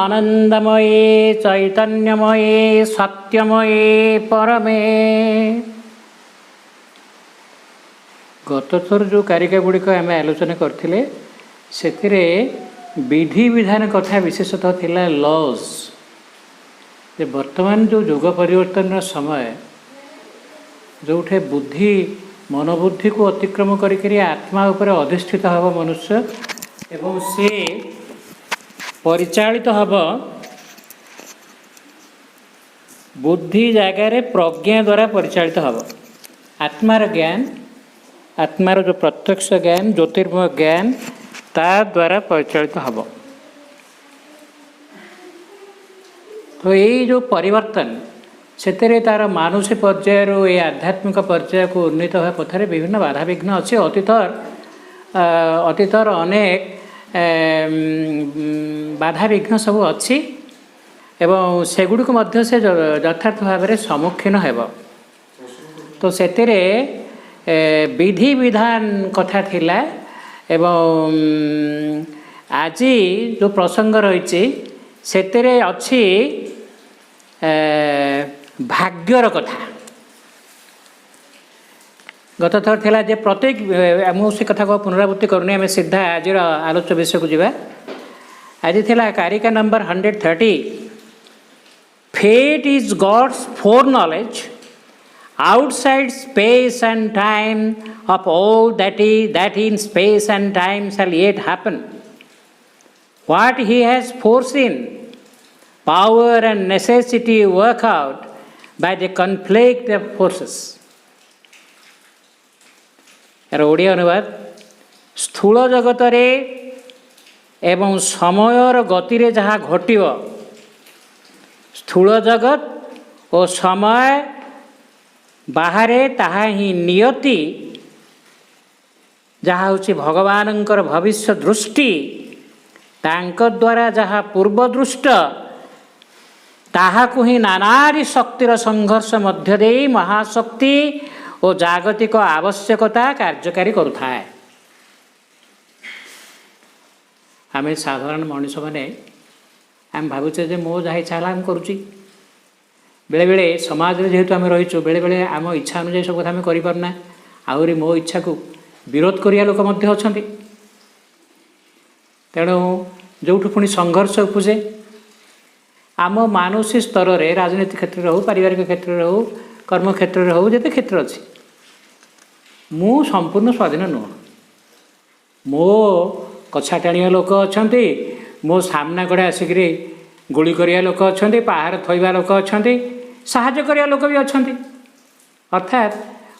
आनंदमये चैतन्यमये सत्यमये परमे। गत थर जो कारिका गुड़िक आम आलोचना करथिले सेथिरे विधि विधान कथा विशेषतः थिला लॉज। जे वर्तमान जो युग परिवर्तन समय जोठे बुद्धि मनोबुद्धि को अतिक्रम करी आत्मा उपर अधिष्ठित हब मनुष्य एवं से परिचालित हब बुद्धि जगार प्रज्ञा द्वारा परिचालित हब। आत्मार ज्ञान आत्मार जो प्रत्यक्ष ज्ञान ज्योतिर्मय ज्ञान ता द्वारा परिचालित हब। तो यही जो परिवर्तन से तार मानसिक पर्यायर ये आध्यात्मिक पर्याय को उन्नीत होगा पथरे विभिन्न बाधा विघ्न अच्छे अतीतर अनेक बाधा विघ्न सब अच्छी एवं सेगुड़ी को मध्य से यथार्थ भाव में सम्मुखीन हेब। तो सेतिरे विधि विधान कथा थिला एवं आज जो प्रसंग रही सेतिरे अच्छी भाग्यर कथा। गत थर थिला जे प्रत्येक मुझे कथा को पुनरावृत्ति करनी आम सीधा आज आलोच्य विषय को जावा। आज थिला कारिका number 130 fate is God's foreknowledge outside space and time of all that in space and time shall yet happen. What he has foreseen, power and necessity work out by the conflict of forces. यार ओडिया अनुवाद स्थूल जगत रे एवं समयर गति रे जहाँ घटिव स्थूल जगत और समय बाहरे ताहा ही नियति जहाँ हूँ भगवानंकर भविष्य दृष्टि तांक द्वारा जहाँ पूर्व दृष्ट ताहाकु ही नानारी शक्तिर संघर्ष मध्य दे महाशक्ति और जागतिक आवश्यकता कार्यकारी करुथाए। आम साधारण मनुष्य मैंने आम भावुचे जे मो जहाँ इच्छा है करुच्ची बेले बेले समाज में जेहेतु आम रहीचु बेले बेले आम इच्छा अनुसार सब कथा आम करना आहरी मो इच्छा को विरोध करिया लोक मध्य अछंती। तेणु जोठु पुणी संघर्ष उपजे आम मानसिक स्तर में राजनीतिक क्षेत्र में हो पारिवारिक क्षेत्र में हो कर्म क्षेत्र में हो जिते क्षेत्र अच्छी मु संपूर्ण स्वाधीन नुह। मो कछा टाणिया लोक अच्छा मो सामना कड़े आसिक गुली करिया लोक अच्छा पहाड़ थोइबा लोक अच्छा साहाय्य करिया लोक भी अच्छा अर्थात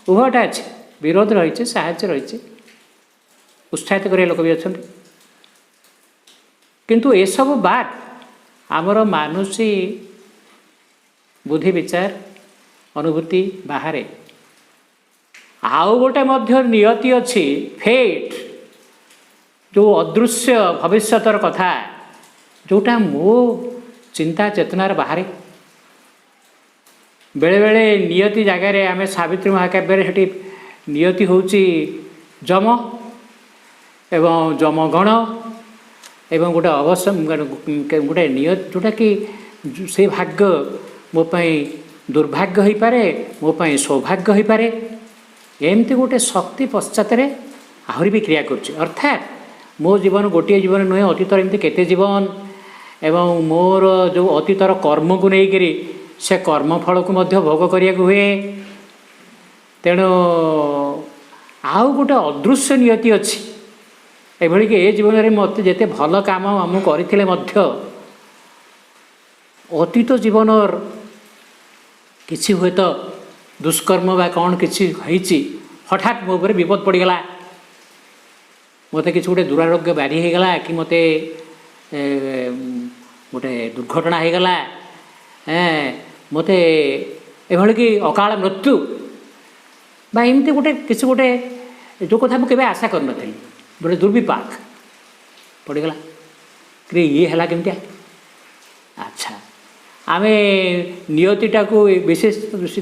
उभयटा अच्छे विरोध रही साहाय्य रही उत्साहित करिया लोक भी अच्छा किंतु ये सब बात आमर मानसिक बुद्धि विचार अनुभूति बाहर आउ गोटे मध्य नियति अच्छी फेट जो अदृश्य भविष्यतर कथा जोटा मो चिंता चेतनार बाहर बेले बेले नियति जगार आम सावित्री महाकाव्य से नियति हूँ जम एवं जमगण एवं गोटे अवश्य गोटे नियति जोटा कि से भाग्य मोपाई दुर्भाग्य हो पारे मोपाई सौभाग्य हो पारे एमती गोटे शक्ति पश्चात आहरी भी क्रिया कर अर्थात मो जीवन गोटे जीवन नुहे अतीतर एमती केते जीवन एवं मोर जो अतीतर कर्म को लेकर से कर्मफल को मध्य भोग करिया हुए। तेणु आउ गोटे अदृश्य नियति अच्छी एभली कि ए जीवन में मत जिते भल काम आम करथिले मध्य अतीत जीवन किसी हुए तो दुष्कर्म बा कौन किसी होइछि हठात मो ऊपर विपद पड़गला मत किसी गोटे दुरारोग्य व्याधि होगला कि मत गोटे दुर्घटना होगला मत एभली कि अकाल मृत्यु बा एमती गोटे किसी गोटे जो कथा मुझे आशा कर नी गोटे दुर्विपाक पड़गला कि ये है केमतिया। अच्छा आम नियतिटा को विशेष दृष्टि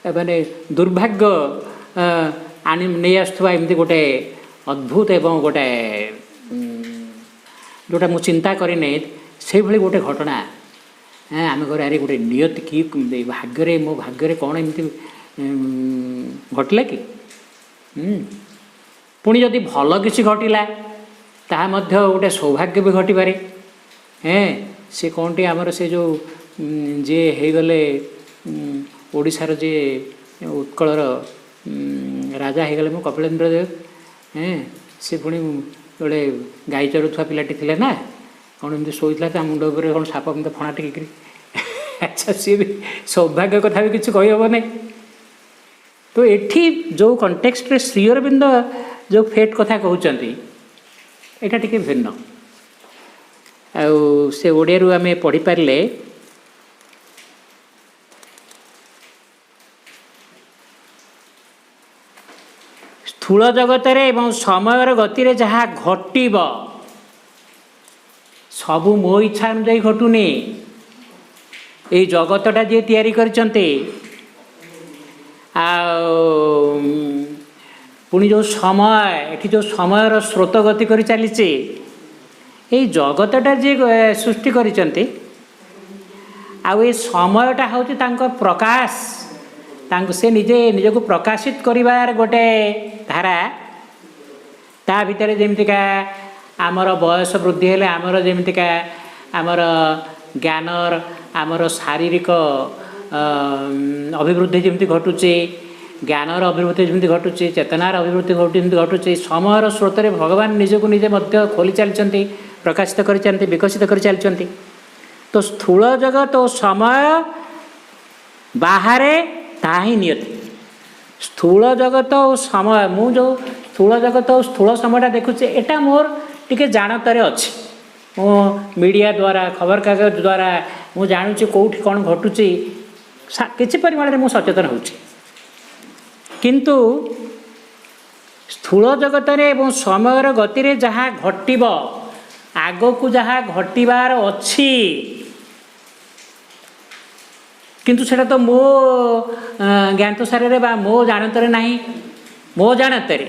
माने दुर्भाग्य आनी नहीं आसुवा एमती गोटे अद्भुत एवं गोटे जोटा मु चिंता करने से गोटे घटना आम घर अरे गोटे नियति कि भाग्य मो भाग्य कौन एमती घटला कि पुणी जदि भल किसी घटला ता गोटे सौभाग्य भी घटपे से कौन टी आमर से जो जे हो गले ओडिशार जे उत्कलर राजा हो गले मो कपिलेन्द्र देव से पुणी गोटे गाई चरुवा पिलाटी थे ना कौन एमती शोता मुंड उपर कौन साप मत फणा टिक अच्छा सी भी सौभाग्य कथा भी किसी कही हेब ना तो एठी जो कंटेक्स्ट रे श्री अरविंद जो फेट कथा कहते यहाँ टी भिन्न से ओडिया आम पढ़ी पारे स्थूल जगत एवं समय गति जहाँ घटब सबू मो इच्छा अनुजाई घटुनी ये जगतटा जी तैयारी करचंते पुणी जो समय एठी जो समयर स्रोत गति कर चली ये जगतटा जी सृष्टि करचंते ये समयटा हूँ प्रकाश से निजे निजक प्रकाशित करिवार गोटे धारा ता भितर जेमतिका आमर बयस वृद्धि हेले आमर जेमतिका आमर ज्ञानर आमर शारीरिक अभिवृद्धि जमी घटुचे ज्ञानर अभिवृद्धि जमी घटुचे चेतनार अभिवृद्धि जमी घटुचे समयर स्रोत में भगवान निजक निजे खोली चलती प्रकाशित कर विकसित कर चलती तो स्थूल जगत और समय बाहरे ता ही नियति स्थूल जगत और समय मु जो स्थूल जगत और स्थूल समयटा देखुचे एटा मोर टिके जानतारे अच्छी मो मीडिया द्वारा खबर कागज द्वारा मु जानुची कौटी कौन घटुची किसी परिमाण में सचेतन होची किंतु स्थूल जगत एवं समय गति रे जहाँ घटब आग को जहाँ घटबार अच्छी किंतु सेटा तो मो ज्ञातसारे बा मो जानतारे नहीं मो जानतारे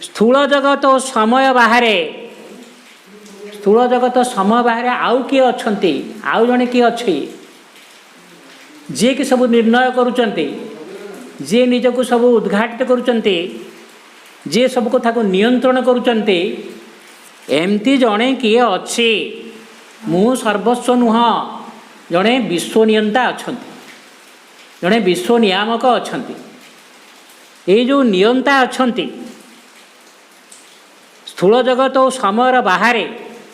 स्थूल जगत और समय बाहरे स्थूल जगत समय बाहर आउ किए अच्छी आउ जड़े किए अच्छी जी कि सब निर्णय करुँचे जी निजक सब उद्घाटित करुँचे जी सब कथा को नियंत्रण करुँचे एमती जड़े किए अच्छी मु सर्वस्व नुह जड़े विश्व नियंता अच्छा जड़े विश्व नियामक अच्छा ये जो नियंता अच्छा स्थूल जगत और समय बाहर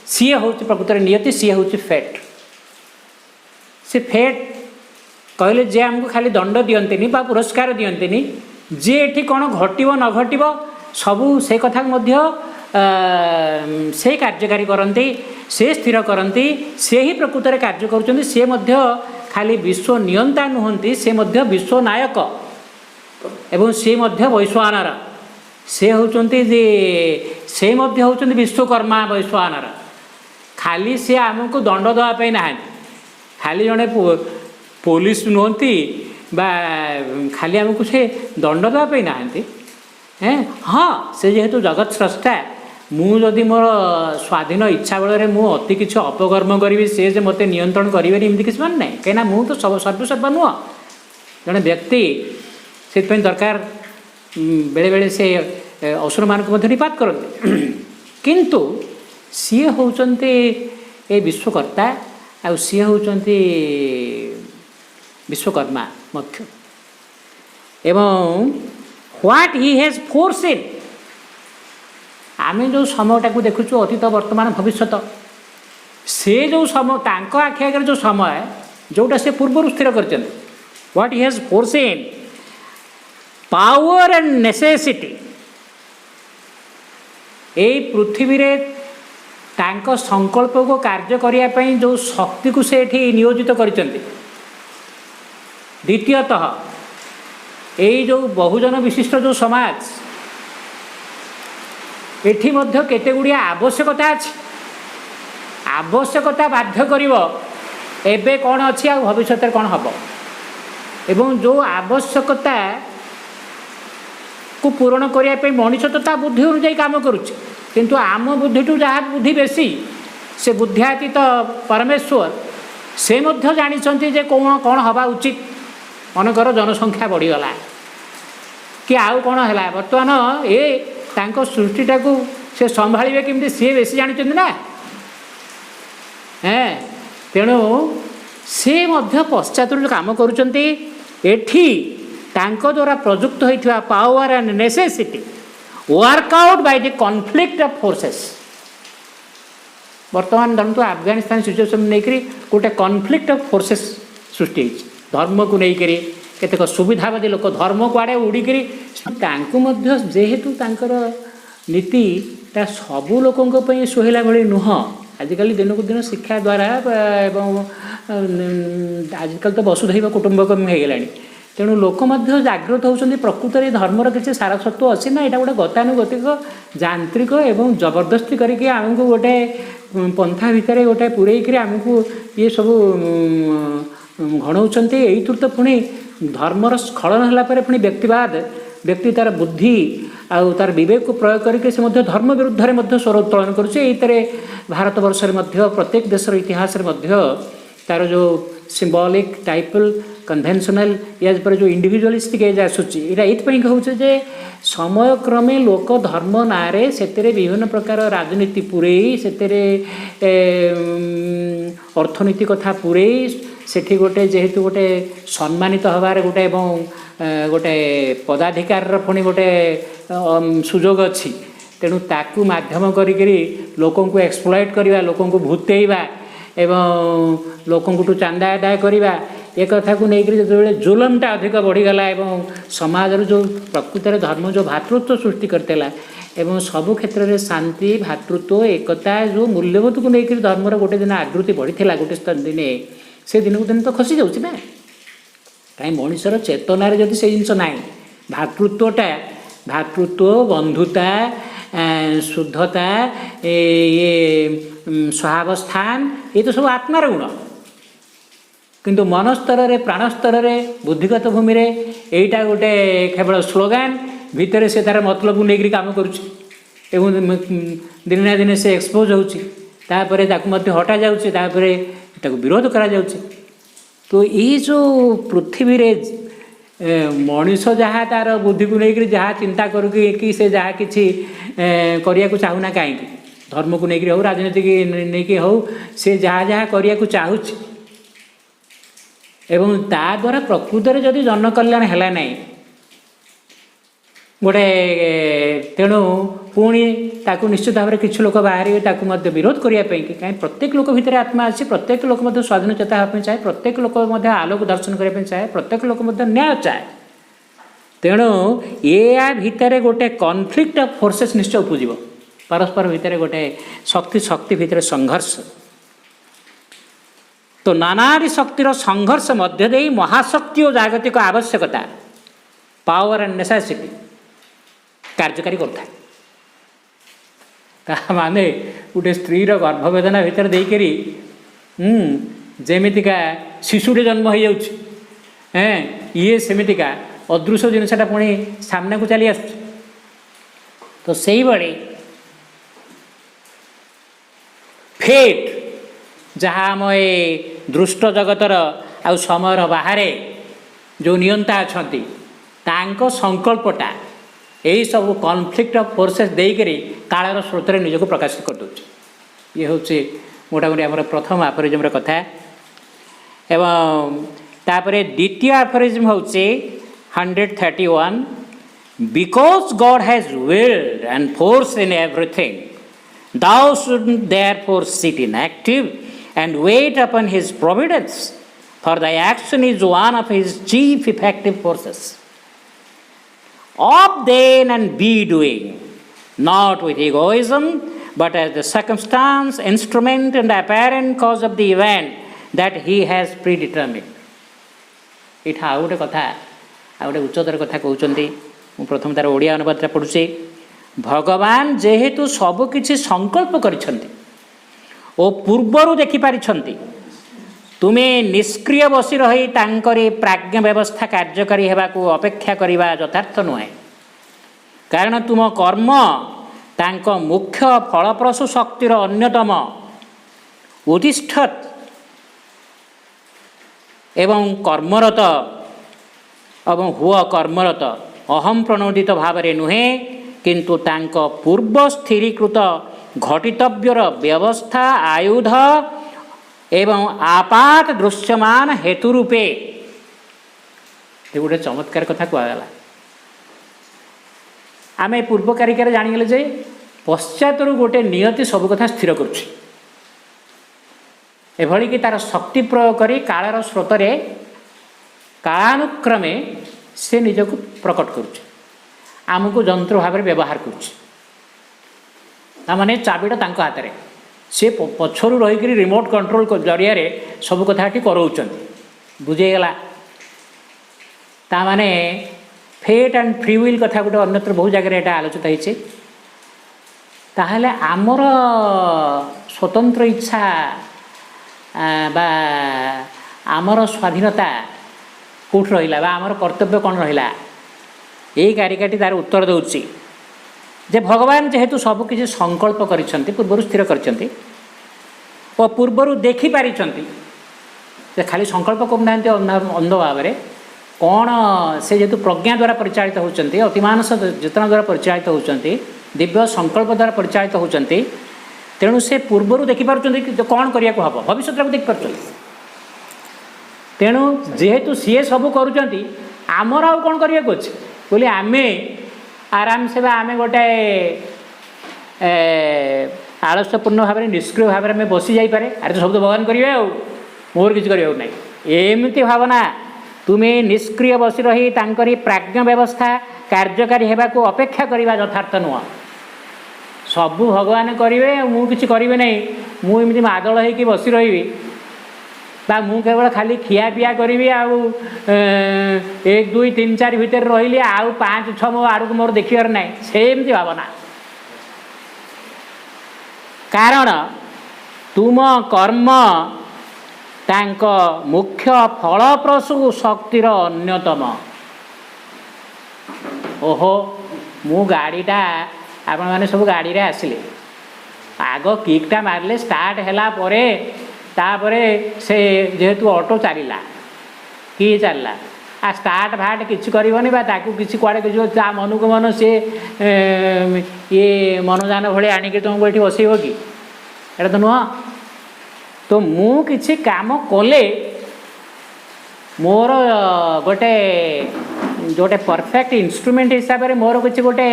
सी हूँ प्रकृत नियति सी हूँ फेट से फेट कहले जे आमको खाली दंड दियंतिनी बा पुरस्कार दियंतिनी जे एठी कौन घटिब न घटिब सबू से कथा मध्य से कार्यकारी करती से स्थिर करती से ही प्रकृत में कार्य करुँच से मध्य खाली विश्व नियंता नुहति से मध्य विश्व नायक एवं से मध्य वैश्वानर से होचंती जे से मध्य होचंती विश्वकर्मा वैश्वानर खाली से आमको दंड देवाई ना खाली जड़े पुलिस नुहति बा खाली आमको से दंड देवाई ना हाँ से जेहेतु जगत स्रष्टा मुझे मोर स्वाधीन इच्छा बल मु अति किसी अपकर्म करी से जे मते नियंत्रण करेंगे एमती किसी मान ना कहीं मुझे तो सब सर्वसर्वा नुह जड़े व्यक्ति से दरकार बेले बेले से असुर मान को निपात करते किंतु सी होचंती ए विश्वकर्ता आ सी होचंती विश्वकर्मा मुख्य एवं व्हाट ही हैज फोरसीन आमे जो समयटा को देखुचु अतीत वर्तमान भविष्य से जो समय तांको आखि आगे जो समय जोटा से पूर्व स्थिर कर what he has foreseen power and necessity यही पृथ्वी रे तांको संकल्प को कार्य करने जो शक्ति को से नियोजित करचंती द्वितीयतः यही जो बहुजन विशिष्ट जो समाज एठी मध्य केते गुड़िया आवश्यकता अछि आवश्यकता बाध्य करिवो एबे कौन अच्छी आ भविष्य कौन हम एवं जो आवश्यकता को पूरण करने मनुष्य तो ता बुद्धि अनुजाई काम करुचे किंतु आम बुद्धि जहाँ बुद्धि बेसी से बुद्ध्यातीत परमेश्वर से मध्य जानिछन्ति जे कौन कौन हवा उचित मनकर जनसंख्या बढ़ीगला कि आउ कौन है बर्तमान ए तांको सृष्टिटा को से संभाଳିबे केमती सी बेसी जानिछन्ति ना तेणु से मध्य पश्चात काम करुछन्ति एठी तांको द्वारा प्रयुक्त होइथिबा power and necessity worked out by the conflict of forces बर्तमान धरतु अफगानिस्तान सिचुएसन नहीं गोटे कॉन्फ्लिक्ट ऑफ फोर्सेस सृष्टि धर्म को लेकर केतेक सुविधावादी लोक धर्म को आड़े उड़िकी जेहेतु तांकर नीति ता सबू लोकों सुहला भली नुह आजिकल दिन को दिन शिक्षा द्वारा एवं आजिकल तो वसुधैव कुटुंबकम हो गलानी तेणु लोक जागृत होती प्रकृत में धर्मर किसी सारसत्व अच्छी ना यहाँ गोटे गतानुगतिक यांत्रिक एवं जबरदस्ती करके आमको गोटे पंथा भितर गोटे पूरेक आमको ये सब घणाऊँच यही तो पुणी धर्मर स्खलन है पुणी व्यक्तिवाद व्यक्ति तार बुद्धि आउ तार विवेक को प्रयोग करके से धर्म विरुद्ध में स्वर उत्तोलन करुचे भारत वर्ष प्रत्येक देशर इतिहास तार जो सिम्बॉलिक टाइपल कन्वेंशनल या पर जो इंडिविजुअलिस्टिक एज आसूँ यहाँ ये कहूँ जे समय क्रमे लोक धर्म नारे से विभिन्न प्रकार राजनीति पूरे से अर्थनीति कथा पूरे सेठी गोटे जेहेतु गोटे सम्मानित हबार गोटे गोटे पदाधिकार पुणी गोटे सुजोग अच्छी तेणु ताकू माध्यम करी लोकों को एक्सप्लॉइट करवा लोकों को भूतेवा एवं लोकों चांदा आदाय करवा एक कथा को लेकर जो जुलमटा अधिक बढ़ीगला एवं समाज जो प्रकृत धर्म जो भातृत्व सृष्टि करतेला एवं सबु क्षेत्र में शांति भातृत्व एकता जो मूल्यबोध को लेकर धर्मर गोटे दिन आगृति बढ़ी गोटे दिन से दिन को दिन तो खसी जाऊँ ना कहीं मनुष्यर चेतनार जदि से जिनस ना भातृत्वटा भातृत्व बंधुता शुद्धता ये स्वावस्थान ये तो सब आत्मार गुण किंतु मन स्तर रे प्राण स्तर रे बुद्धिगत भूमि रे एटा गोटे केवल स्लोगान भितर से तार मतलब नहीं काम करुच्ची एवं दिन ना दिन से एक्सपोज होता हटा जाऊँच विरोध करा जाउछि तो ये जो पृथ्वी रे मनीष जहाँ तार बुद्धि को लेकर जहाँ चिंता करुकी से जहाँ किसी करिया को चाहूना कहीं धर्म को लेकर हो राजनीति नहीं हो से जहाँ जहाँ करिया को चाहूछि एवं ता द्वारा प्रकृत में जदि जन कल्याण है ना गोटे तेणु पुणी ताकू निश्चित भाव में किसी लोक बाहर विरोध करने कहीं प्रत्येक लोक भितर आत्मा अच्छी प्रत्येक लोक स्वाधीन चेता हाँपी चाहे प्रत्येक लोक आलोक दर्शन करने चाहे प्रत्येक लोक न्याय चाहे तेणु या भितर गोटे कॉन्फ्लिक्ट ऑफ फोर्सेस निश्चय उपजीव परस्पर भितर गोटे शक्ति शक्ति भितर संघर्ष तो नानादी शक्तिर संघर्ष मध्य दे महाशक्ति और जागतिक आवश्यकता पावर एंड नेसेसिटी कार्यकारी करता माने गोटे स्त्रीर गर्भवेदना भितर देकरी जेमितिका शिशुटे जन्म हो जाए ये सेमितिका अदृश्य जिनसटा पुणी सामना को चली आस तो सही बड़े फेट जहाँ आम ए दृष्ट जगतर आ समयर बाहर जो नियंता अच्छा संकल्पटा यही सब कॉन्फ्लिक्ट ऑफ फोर्सेस देकर कालर स्रोत निजक प्रकाशित करदे ये हूँ मोटामोटी आम प्रथम आफोरिज्म कथा एवं तापर द्वितीय आफोरिज्म हूँ 131 because God has willed and force in everything thou shouldst therefore sit inactive and wait upon his providence, for thy action is one of his chief effective forces. Up then and be doing, not with egoism, but as the circumstance, instrument, and apparent cause of the event that he has predetermined. इठा आउ गोटे कथा आउ गोटे उच्चतर कथा कहते प्रथम तार ओडिया अनुवाद पढ़ुचे भगवान जेहेतु सबकि संकल्प करिछन्ति ओ पूर्वर देखिपारि तुम्हें निष्क्रिय बसी रही तांकरी प्राज्ञ व्यवस्था कार्यकारी हेबाकू अपेक्षा करिबा यथार्थ नुहे कारण तुम कर्म तांको मुख्य फलप्रसू शक्तिर अन्यतम उत्तिष्ठत् एवं कर्मरत एवं हुआ कर्मरत अहम प्रणोदित भाव नुहे किंतु तांक पूर्व स्थिरीकृत घटितव्यर व्यवस्था आयुध एवं आपात दृश्यमान हेतु रूपे गोटे चमत्कार कथा कहगला। आम पूर्व कारिकार जाणीगले जे पश्चातरू गोटे नियति सब कथा स्थिर करुछि एभली कि तार शक्ति प्रयोग करी कालर स्रोतरे कालानुक्रमे से निजक प्रकट करुछि आमको जंत्र भाव में व्यवहार करुछि माने चाबिटा तांको हाथ में सी पछरू रहीक रिमोट कंट्रोल जरिया सब कथा कराऊँ बुझेगला ताने फेट एंड फ्री विल कथा गोटे अन्यत्र बहुत जगह यहाँ आलोचित होती ताहले आमर स्वतंत्र इच्छा बा आमर स्वाधीनता कौट रहा बा आमर कर्तव्य कौन रहा यही कारिकाटी तार उत्तर दूसरी जे भगवान जेहेतु सबकि संकल्प करिसेंति पूर्वर स्थिर करिसेंति और पूर्वर देखी पारिसेंति जे खाली संकल्प करना अंध भाव में कौन से जेहेतु प्रज्ञा द्वारा परिचालित होती अतिमानस चेतना द्वारा परिचालित होती दिव्य संकल्प द्वारा परिचालित होती तेणु से पूर्वर देखिपुं कौन करने को हम भविष्य को देखिपुं तेणु जेहेतु सी सब करुँच आमर आउ कौन करने को अच्छे बोली आमे आराम से आम गोटे आलस्यपूर्ण भाव में निष्क्रिय भाव में बसी जापे अरे तो सब तो भगवान करेंगे मोर किसी करने ना एमती भावना तुम्हें निष्क्रिय बसी रही तांकरी प्राज्ञ व्यवस्था कार्यकारी होगा को अपेक्षा करवा यथार्थ नुह सबू भगवान करेंगे मुझे करेंगे नहीं मुझे मादल हो बसी रही बा मु केवल खाली खिया पिया करी आउ 1 2 3 4 भितर रही आउ 5 6 मो आड़ को मोर देखार ना सेमती भावना कारण तुम कर्म तांक मुख्य फलप्रसू शक्तिर अन्यतम। ओहो मु गाड़ीटा आपण मैंने सब गाड़ी रे आसिले आग किकटा मारले स्टार्ट हैला परे तापरे से जेहेतु ऑटो चलला कि चलला आ स्टार्ट भाट किसी करनी किसी कुआड़े ता मन को मन सी ये मनोजान भाई आणिक तुमको ये बसैब कि एटा तो नुह तो मु किसी काम कले मोर गोटे जोटे परफेक्ट इंस्ट्रूमेंट हिसाब से मोर किसी गोटे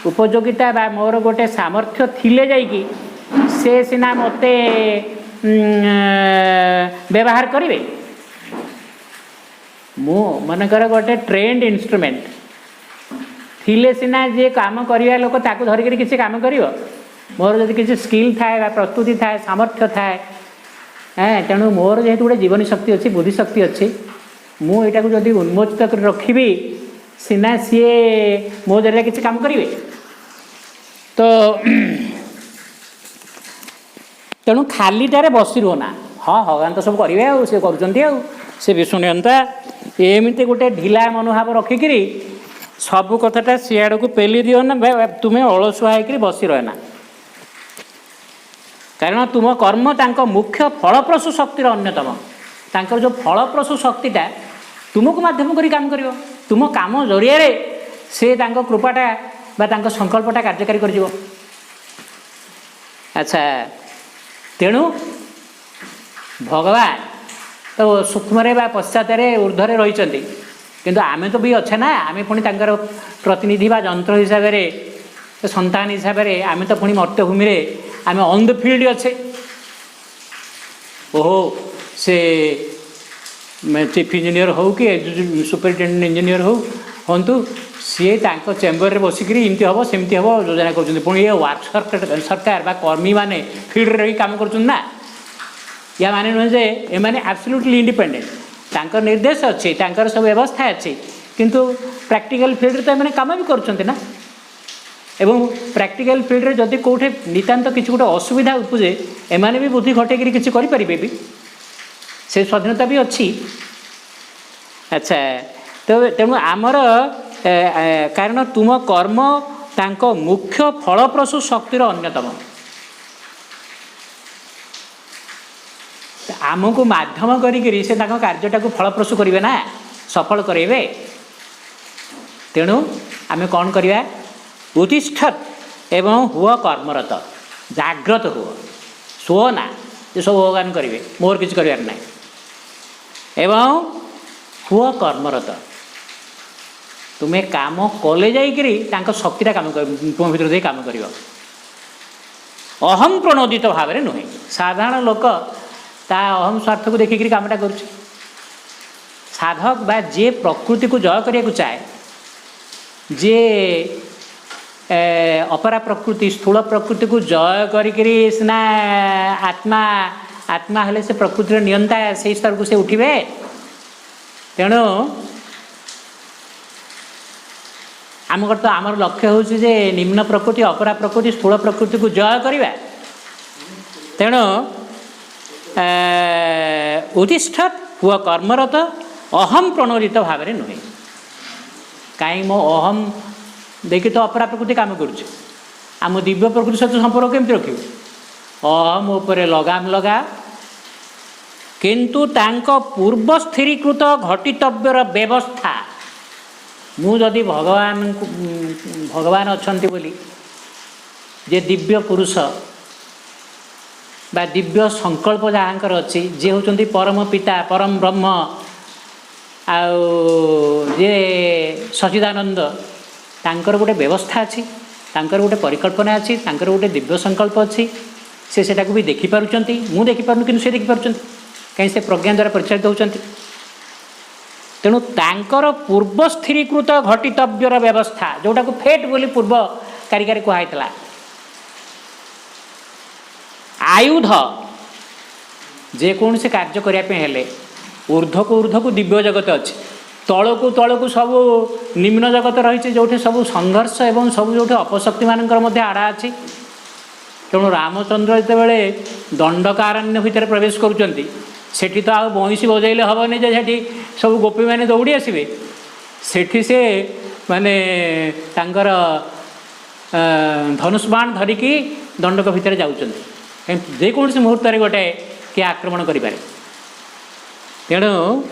उपयोगिता बा मोर गोटे सामर्थ्य थिले जाइकी से सिना मते व्यवहार करेंगे मु मनकर गोटे ट्रेंड इंस्ट्रूमेंट थिले सिना जे काम करिया लोक ताकू धरिक किसी काम करिवो मोर जदि किसी स्किल थाए प्रस्तुति थाए सामर्थ्य थाए तेणु मोर जेहेतु गोटे जीवन शक्ति अच्छी बुद्धि शक्ति अच्छी मुझा को जदि उन्मोचित कर रखी सिना सी मो जरिए किसी काम करेंगे तो तेणु खालीटारे बसी रुहना हाँ भगवान तो सब करेंगे सी कर विशुणता एमती गोटे ढिला मनोभाव रखिकी सब कथाटा सियाड़ को पेली दियो ना तुम्हें अलसुआ होकर बसी रहना कारण तुम कर्म तांक मुख्य फलप्रसू शक्तिर अन्यतम तांकर जो फलप्रसू शक्तिटा तुमको माध्यम करी काम करिवो तुम काम जरिया से तांक कृपाटा बा तांक संकल्पटा कार्यकारी कर जिवो। अच्छा तेणु भगवान तो सूक्ष्म पश्चात ऊर्ध्वे रही किंतु आमे तो भी अच्छे ना आमे पुणी तांकर प्रतिनिधि बा जंत्र हिसाब से संतान हिसाब से आमे तो पुणी मर्त्यभूमि रे आमे ऑन द फील्ड अच्छे ओहो से चीफ इंजीनियर हो कि सुपरिटेडेंट इंजीनियर हूँ सी चेम्बर रे बसिक इमती हम सेमती हम योजना कर ये वर्क सरकार बा कर्मी माने फील्ड रही काम करना या माने नुहे जे ए माने एब्सोल्युटली इंडिपेंडेंट तांकर निर्देश अच्छी तांकर सब व्यवस्था अच्छी किंतु प्रैक्टिकल फील्ड तो मैंने काम भी करछन्ते ना एवं प्रैक्टिकल फील्ड रे जदि कोठे नितांत किसी गोटे असुविधा उपजे एमाने भी बुद्धि घटेक किसी करें भी से स्वाधीनता भी अच्छी। अच्छा तो तेणु आमर कारण तुम कर्म तांको मुख्य फलप्रसू शक्तिर अन्यतम आमको माध्यम करी से कार्यटा को फलप्रसू करेंगे ना, सफल करेंगे। तेणु आम कौन करवा, उत्तिष्ठत एवं हुआ कर्मरत, जाग्रत हुआ, शो ना ये सब भगवान करेंगे, मोर किसी कर ना। एवं हुआ कर्मरत, तुम्हें काम कले जा शक्तिटा काम तुम भर दे काम कर। अहम प्रणोदित भाव में नुहे, साधारण लोक ता अहम स्वार्थ को देखिक कामटा कर। साधक बा जे प्रकृति को जय करने को चाहे, जे अपरा प्रकृति स्थूल प्रकृति को जय करी सीना आत्मा आत्मा हेले से प्रकृतिर नियंता से स्तर को से उठिबे। तेणु आमर तो आमर लक्ष्य हूँ जे निम्न प्रकृति अपरा प्रकृति स्थूल प्रकृति को जय करवा। तेणु उत्तिष्ठत हुआ कर्मरत अहम प्रणोदित भाव में नुहे। कहीं मो अहम देखिए तो अपरा प्रकृति काम करुचे, आम दिव्य प्रकृति सहित संपर्क केमती रखिए, अहम उपरे लगाम लगा। किंतु तांको पूर्व स्थिरीकृत घटितव्यर व्यवस्था, मु जदि भगवान अच्छी बोली जे दिव्य पुरुष बा दिव्य संकल्प जहाँकर अच्छी, जे होचंती परम पिता परम ब्रह्म आउ जे सचिदानंद, तांकर गोटे व्यवस्था अच्छी, तांकर गोटे परिकल्पना अच्छी, तांकर गोटे दिव्य संकल्प अच्छी। से सेटा को भी देखि पारुचंती, मु देखि पारुनी किंतु से देखि पारुचंती, कहीं से प्रज्ञा द्वारा परिचालित होचंती। तेणु तांकर पूर्व स्थिरीकृत घटितव्यर व्यवस्था, जोटा को फेट बोली पूर्व कारिकारी कहला, आयुध जेकोसी कार्य करने हेले ऊर्ध्व को दिव्य जगत अच्छी, तल को सब निम्न जगत रही, जो सब संघर्ष एवं सब जो अपशक्ति मानकर आड़ा अच्छी। तेणु रामचंद्र जितेबाला दंडकारण्य भितर प्रवेश करुँच, सेठी तो आ बंशी बजेले हेनी जे सेठी सब गोपी मैंने दौड़ी आसवे, सेठी से माने तांकर धनुष बाण धरिकी दंडक भितर जाऊँ, जेकोसी मुहूर्त गोटे किए आक्रमण करें। तेणु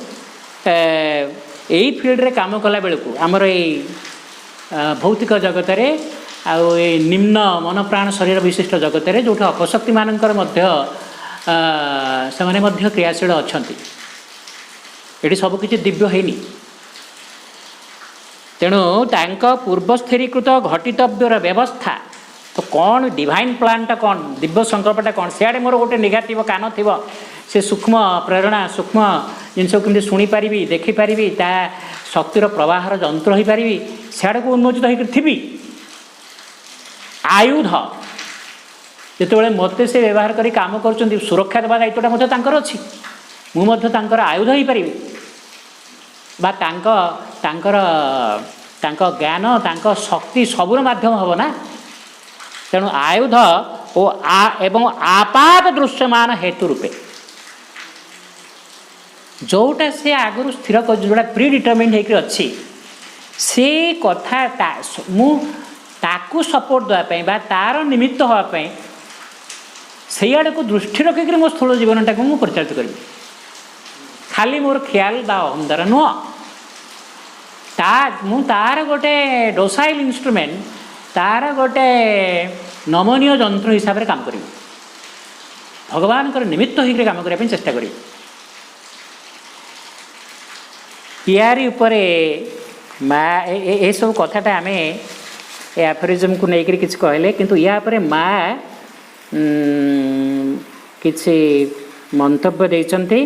यही फिल्ड रे काम कला बेलू आमर ये भौतिक जगत रे आउ ये निम्न मन प्राण शरीर विशिष्ट जगत रे जो अपशक्ति मानकर से माने क्रियाशील अच्छा, ये सबकि दिव्य हैनी। तेणु तांका पूर्व स्थिरीकृत घटितव्यर व्यवस्था तो कौन डिवाइन प्लानटा कौन दिव्य संकल्पटा कौन, सियाड़े मोर गोटे निघा थी कान थी, से सूक्ष्म प्रेरणा सूक्ष्म जिनस को शुणिपारि देखिपारि ता शक्तिर प्रवाहर जंत्र हो पारि, सियाड़े को उन्मोचित होकर थी। आयुध जितेबाला मते से व्यवहार करी काम कर सुरक्षा देवा दायित्वटा मत तांकर अच्छी, मुझे तांकर आयुध हो पारि बा तांकर ज्ञान तांकर शक्ति सबूर माध्यम हम ना। तेणु आयुध एवं आपात दृश्यमान हेतु रूपे जोटा से आगु स्थिर कर जोटा प्री डिटरमिन्ड होकर अच्छी, से कथा ताकू सपोर्ट देवाई बा तार निमित्त होगापी से आड़ को दृष्टि रखिक मो स्थूल जीवनटा को मुझे परिचालित करी, खाली मोर ख्याल बा अहम द्वारा नुह, तार गोटे डोसाइल इन्स्ट्रुमेंट, तार गोटे नमनीय जंत्र हिसाब से काम करी, भगवान कर निमित्त होकर काम करने चेष्टा करी। यारी उपरे माँ ये सब कथाटा आम एफोरिज्म को लेकर किसी कहले, किंतु या पर माँ किसी मंतव्य देइचंती,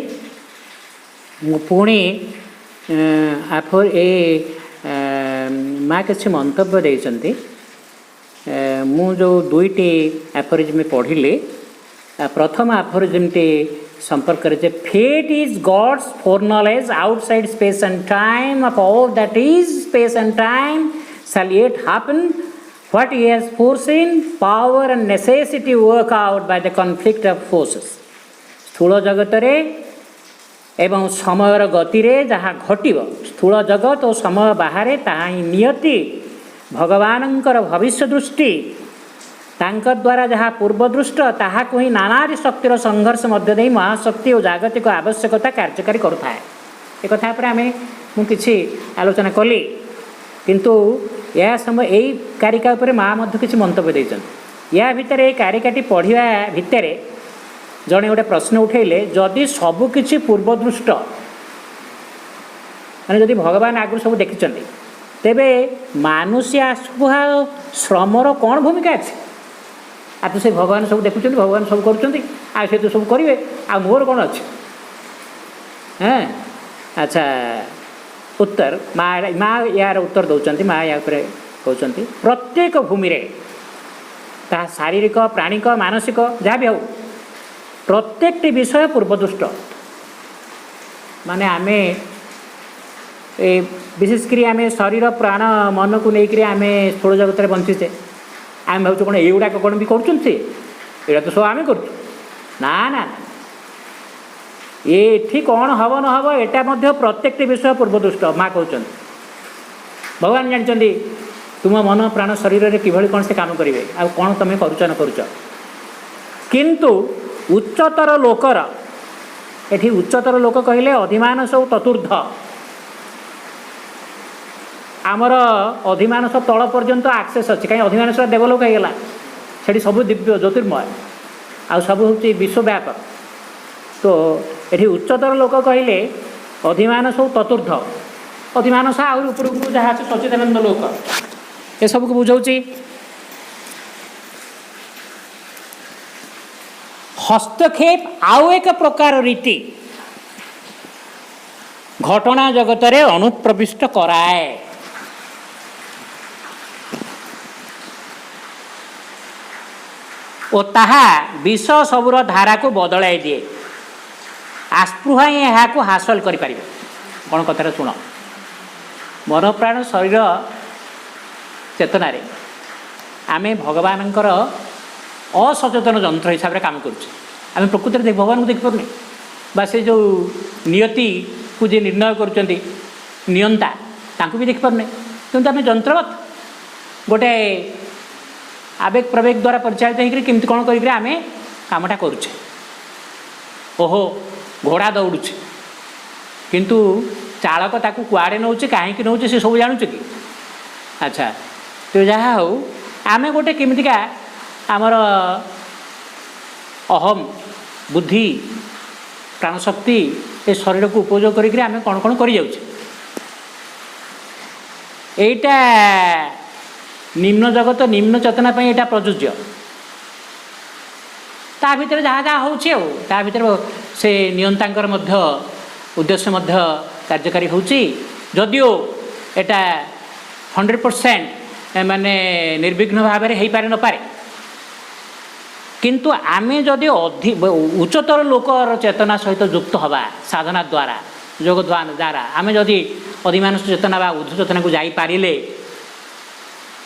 पुणी माँ किसी मंतव्य देइचंती। मु जो दुईटी एफोरिज्म पढ़िली, प्रथम एफोरिज्मटी संपर्क करे, fate is God's foreknowledge outside space and time of all that is space and time shall yet happen, what he has foreseen, power and necessity work out by the conflict of forces. स्थूल जगत रे एवं समय गति रे जहाँ घटिव, स्थूल जगत और समय बाहर ताहा ही नियति भगवानंकर भविष्य दृष्टि तांकर द्वारा जहाँ पूर्वदृष्ट ताहाकु ही नानादि शक्तिर संघर्ष मध्य दे महाशक्ति और जागतिक आवश्यकता कार्यकारी करुଥାଏ। एक कथा पर आम मुझे आलोचना कली किंतु यह समय यही कारिका उपर माँ मध्य किसी मंतव्य देते या भितर ये कारिकाटी पढ़ा भितर जड़े गोटे प्रश्न उठेले जदि सबकि पूर्वदृष्ट माने जदि भगवान आगु सब देखी तेबे मानुष्य श्रमर कौन भूमिका अच्छे आ तो से भगवान सब देखुं भगवान सब कर तो सब करेंगे आ मोर कौन अच्छे हाँ अच्छा उत्तर माँ यार उत्तर दौरान माँ या कहते प्रत्येक भूमि रे ता शारीरिक प्राणिक मानसिक जहाँ भी हो प्रत्येक विषय पूर्वदृष्ट माने आमे विशेषकर आम शरीर प्राण मन को लेकर आम स्थूल जगत में बंचीचे आम भाव कौन युवाक कौन भी करा तो सब आम कर ना ना ये कौन हम न हम यहाँ प्रत्येक विषय पूर्वदृष्ट माँ कहते भगवान जानते तुम मन प्राण शरीर में किभली कौन से काम करेंगे आ कौन तुम करुच न करुच किंतु उच्चतर लोकर ये उच्चतर लोक कहले अधिमानस और चतुर्थ आमर अधिमानस तल पर्यंत आक्सेस अच्छी कहीं अधिमानस देवलोक होगा से सब दिव्य ज्योतिर्मय आ सब हूँ विश्वव्यापक तो ये उच्चतर लोक कहले अधिमानस और चतुर्थ अधिमानस आहुरी उपरकू जहाँ अच्छे सच्चिदानंद लोक ये सब को बुझाऊँ हस्तक्षेप आउ एक प्रकार रीति घटना जगत रे अनुप्रविष्ट कराए और ताहा विष सबुर धारा को बदलाई दिए आस्पृहा ही यहाँ को हासिल कर कौन कथा शुण मन प्राण शरीर चेतना रे आमे भगवानंकर असचेतन जंत्र हिसाब से काम करें प्रकृति देख भगवान को देखिपारे बा से जो नियति को जी निर्णय कर नियंता तांको भी देखिपारे किंतु आम जंत्रवत गोटे आवेग प्रवेग द्वारा परिचालित होकर केमती कौन करें आम कामटा करुचे ओहो घोड़ा दौड़ुचे किंतु चालक ताकू कुआड़े नौ कहीं नौ से सब जानूचे कि अच्छा तो जहाँ हो आम गोटे केमितिका आमर अहम बुद्धि प्राणशक्ति ए शरीर को उपयोग करके आम कौन कौन कर एटा निम्न जगत निम्न चेतना यहाँ प्रযোज्य ता भीतर जहाँ जहाँ होता भीतर से नियंतांकर मध्य उद्देश्य मध्य कार्यकारी होची जदियो एटा 100% माने निर्विघ्न भाव में हो पारे न पारे किंतु आमे जदि उच्चतर लोकर चेतना सहित युक्त हवा साधना द्वारा योग द्वारा आमे जदि अधिमानुष चेतना बा ऊर्ध्व चेतना को जाई पारिले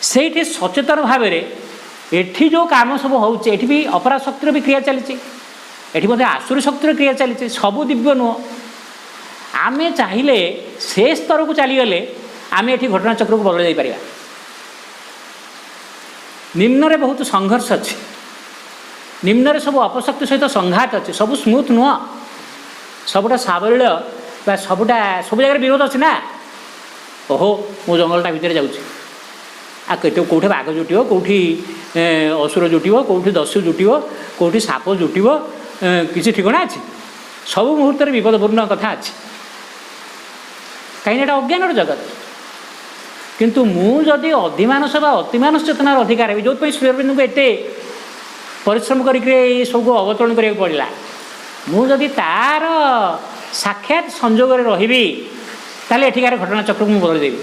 से सचेतन भाव में एठी जो काम सब होचे एठी भी अपरा शक्तिर भी क्रिया चली एठी आसुरी शक्तिर क्रिया चली सबू दिव्य नुह आमे चाहिए से स्तर को चलीगले आम ये घटना चक्र को बदल पार निम्न रे बहुत संघर्ष अच्छे निम्न रे सब अपशक्ति सहित संघात अच्छे सब स्मूथ नुह सबुटा सावलील सबुटा सब जगह विरोध अच्छे ना ओहो मो जंगलटा भितर जाऊँगी आ कत कौटे बाघ जुटिव कौटी असुर जुटिव कौटी दस्यु जुटिव कौटी साप जुटिव किसी ठिकाना अच्छे सब मुहूर्त विपदपूर्ण कथा अच्छे कहीं अज्ञान जगत किंतु मुझे अधिमानस अतिमानस चेतनार अधिकार है जो श्रीअरविंद को एते परिश्रम करके सब अवतरण करा पड़ा मुझे तार साक्षात संजोग रही ताले एठिकार घटना चक्र को बदलदेवी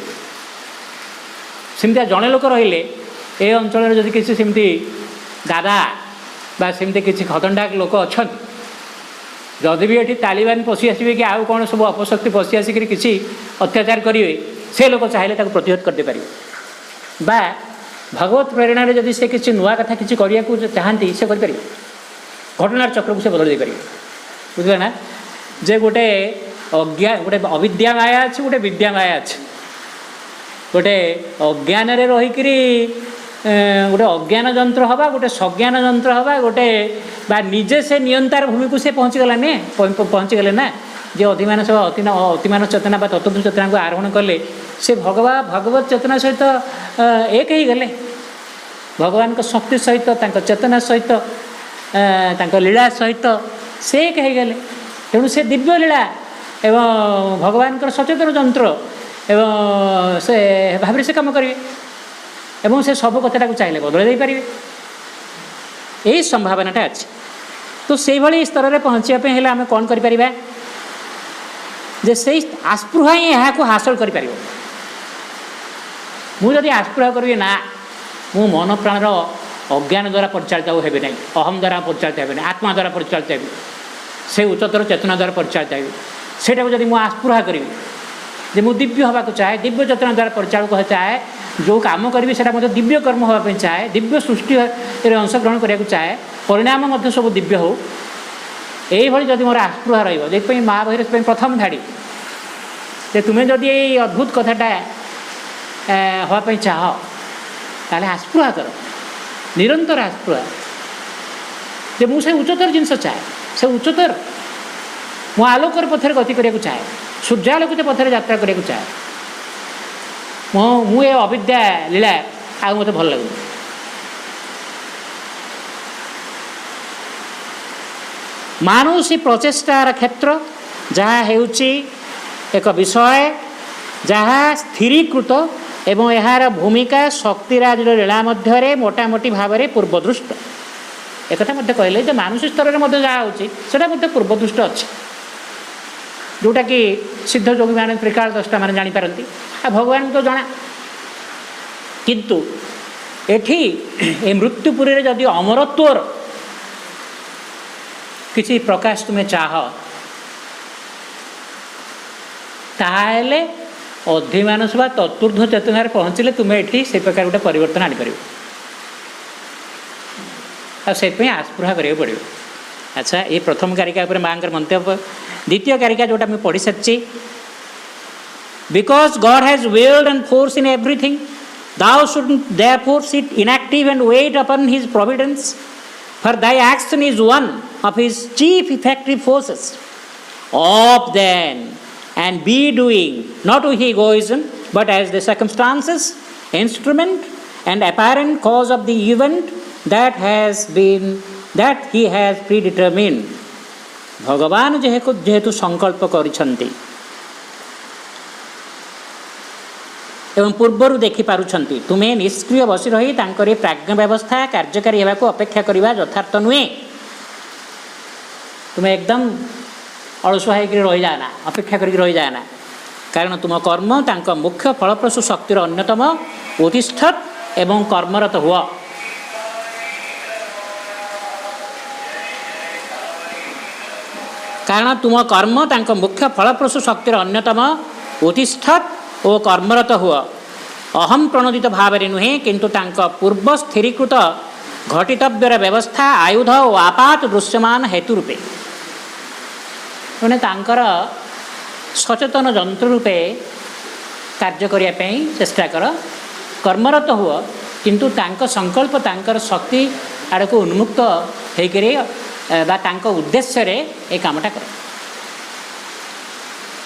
सेमती जड़े लोक रहिले ए अंचल जदि किसी सेमती दादा बा सेमती किसी खतंडाक लोक अच्छा जदि भी ये तालिबान पशि आसवे कि आउ कौन सब अपशक्ति पशि आसिक किसी अत्याचार करेंगे से लोक चाहिए प्रतिहत करदे पारे बा भगवत प्रेरणा जदि से किसी नुआ कथा किसी करने को चाहती से कर घटनार चक्र को से बदल पारे बुझे ना जे गोटे गोटे अविद्या माया अच्छे गोटे विद्या माया अच्छे गोटे अज्ञान रहीकि गोटे अज्ञान जंत्र हवा गोटे सज्ञान जंत्र हवा गोटे बा निजे से नियंतार भूमि को से पहुँचीगला ने पहुँचीगले ना जे अधिमानस अतिमानस चेतना बा तत्व चेतना को आरोहण कले से भगवत चेतना सहित एक ही गले भगवान को शक्ति सहित चेतना सहित लीला सहित से एक ही गले तेणु से दिव्य लीला एवं भगवान सचेतन जंत्र एवं से भाव से कम करेंगे एवं से सब कथा चाहिए बदल दे पारे यही संभावनाटा अच्छी तो से भाई स्तर में पहुँचापी हेल्ले आम कौन करें जे से आस्पृहा ही यहाँ को हासिल कर मुझे आस्पृहा करी ना मु मन प्राणर अज्ञान द्वारा परिचालित हेबे ना अहम द्वारा परिचालित हेबे ना आत्मा द्वारा परिचालित हेबी से उच्चतर चेतना द्वारा परिचालित हेबी सेटा को जब मुझे आस्पृहा करी जे मु दिव्य हवा को चाहे दिव्य चेतना द्वारा परिचालक चाहे जो काम करी से दिव्य कर्म हाँपाई चाहे दिव्य सृष्टि अंशग्रहण करने चाहे परिणाम सब दिव्य हो यही जब मोर आस्पृहा रही माँ बही प्रथम धाड़ी जे तुम्हें जदि ये अद्भुत कथाटा हाँपाई चाह ताले आस्पृहा कर निरंतर आस्पृहा जे मुझे उच्चतर जिनस चाहे से उच्चतर मो आलोकर पथर गति करने चाहे सूर्यालोकित पथर यात्रा करने चाहे मुझे अविद्या लीला आ मत भल लगे मानुषी प्रचेष्टार क्षेत्र जहाँ हेउची एक विषय जहाँ स्थिरीकृत एवं यार भूमिका शक्तिराज लीला मध्य मोटामोटी भाव में पूर्वदृष्ट एक कहले जो मानुषी स्तर में जहाँ होता पूर्वदृष्ट अच्छे जोटा कि सिद्ध योगी मैंने त्रिकाल दृष्टा मैंने जापारती आ भगवान तो जना किंतु एठी ए मृत्युपुरी जदि अमरत्वर किसी प्रकाश तुम्हें चाह ताहले अधिमानस बा चतुर्थ चेतनार पहुँचले तुम्हें ये से प्रकार गोटे परिवर्तन आनीपर से आस्पृहा करा पड़ो। अच्छा ये प्रथम कारिका उपर माँ मंतव्य द्वितीय कारिका जोटा मुझे पढ़ी सारी because God has willed and force in everything thou shouldn't therefore sit inactive and wait upon his providence for thy action is one of his chief effective forces up then and be doing not with egoism but as the circumstances instrument and apparent cause of the event that he has predetermined भगवान जेहेतु संकल्प करिछन्ति एवं पूर्वर देखि पारुछन्ति तुम्हें निष्क्रिय बसी रही तांकरे प्राज्ञ व्यवस्था कार्यकारी हेबाको अपेक्षा करिबा यथार्थ नुहे तुम्हें एकदम अलसुआ होकर रही जाना अपेक्षा करके रही जाना कारण तुम कर्म तांको मुख्य फलप्रसू शक्तिर अन्यतम उत्तिष्ठत एवं कर्मरत हुआ कारण तुम कर्म तांको मुख्य फलप्रसू शक्तिर अन्यतम उत्तिष्ठत और कर्मरत हुआ अहम प्रणोदित भाव नुहे किंतु तांको पूर्व स्थिरीकृत घटितव्यर व्यवस्था आयुध और आपात दृश्यमान हेतु रूपे मैंने तांकर सचेतन जंत्र रूपे कार्य करने चेष्टा कर कर्मरत हुआ किंतु तांको संकल्प तांकर शक्ति आड़ को उन्मुक्त होकर बा तांको उद्देश्य रे ए कामटा कर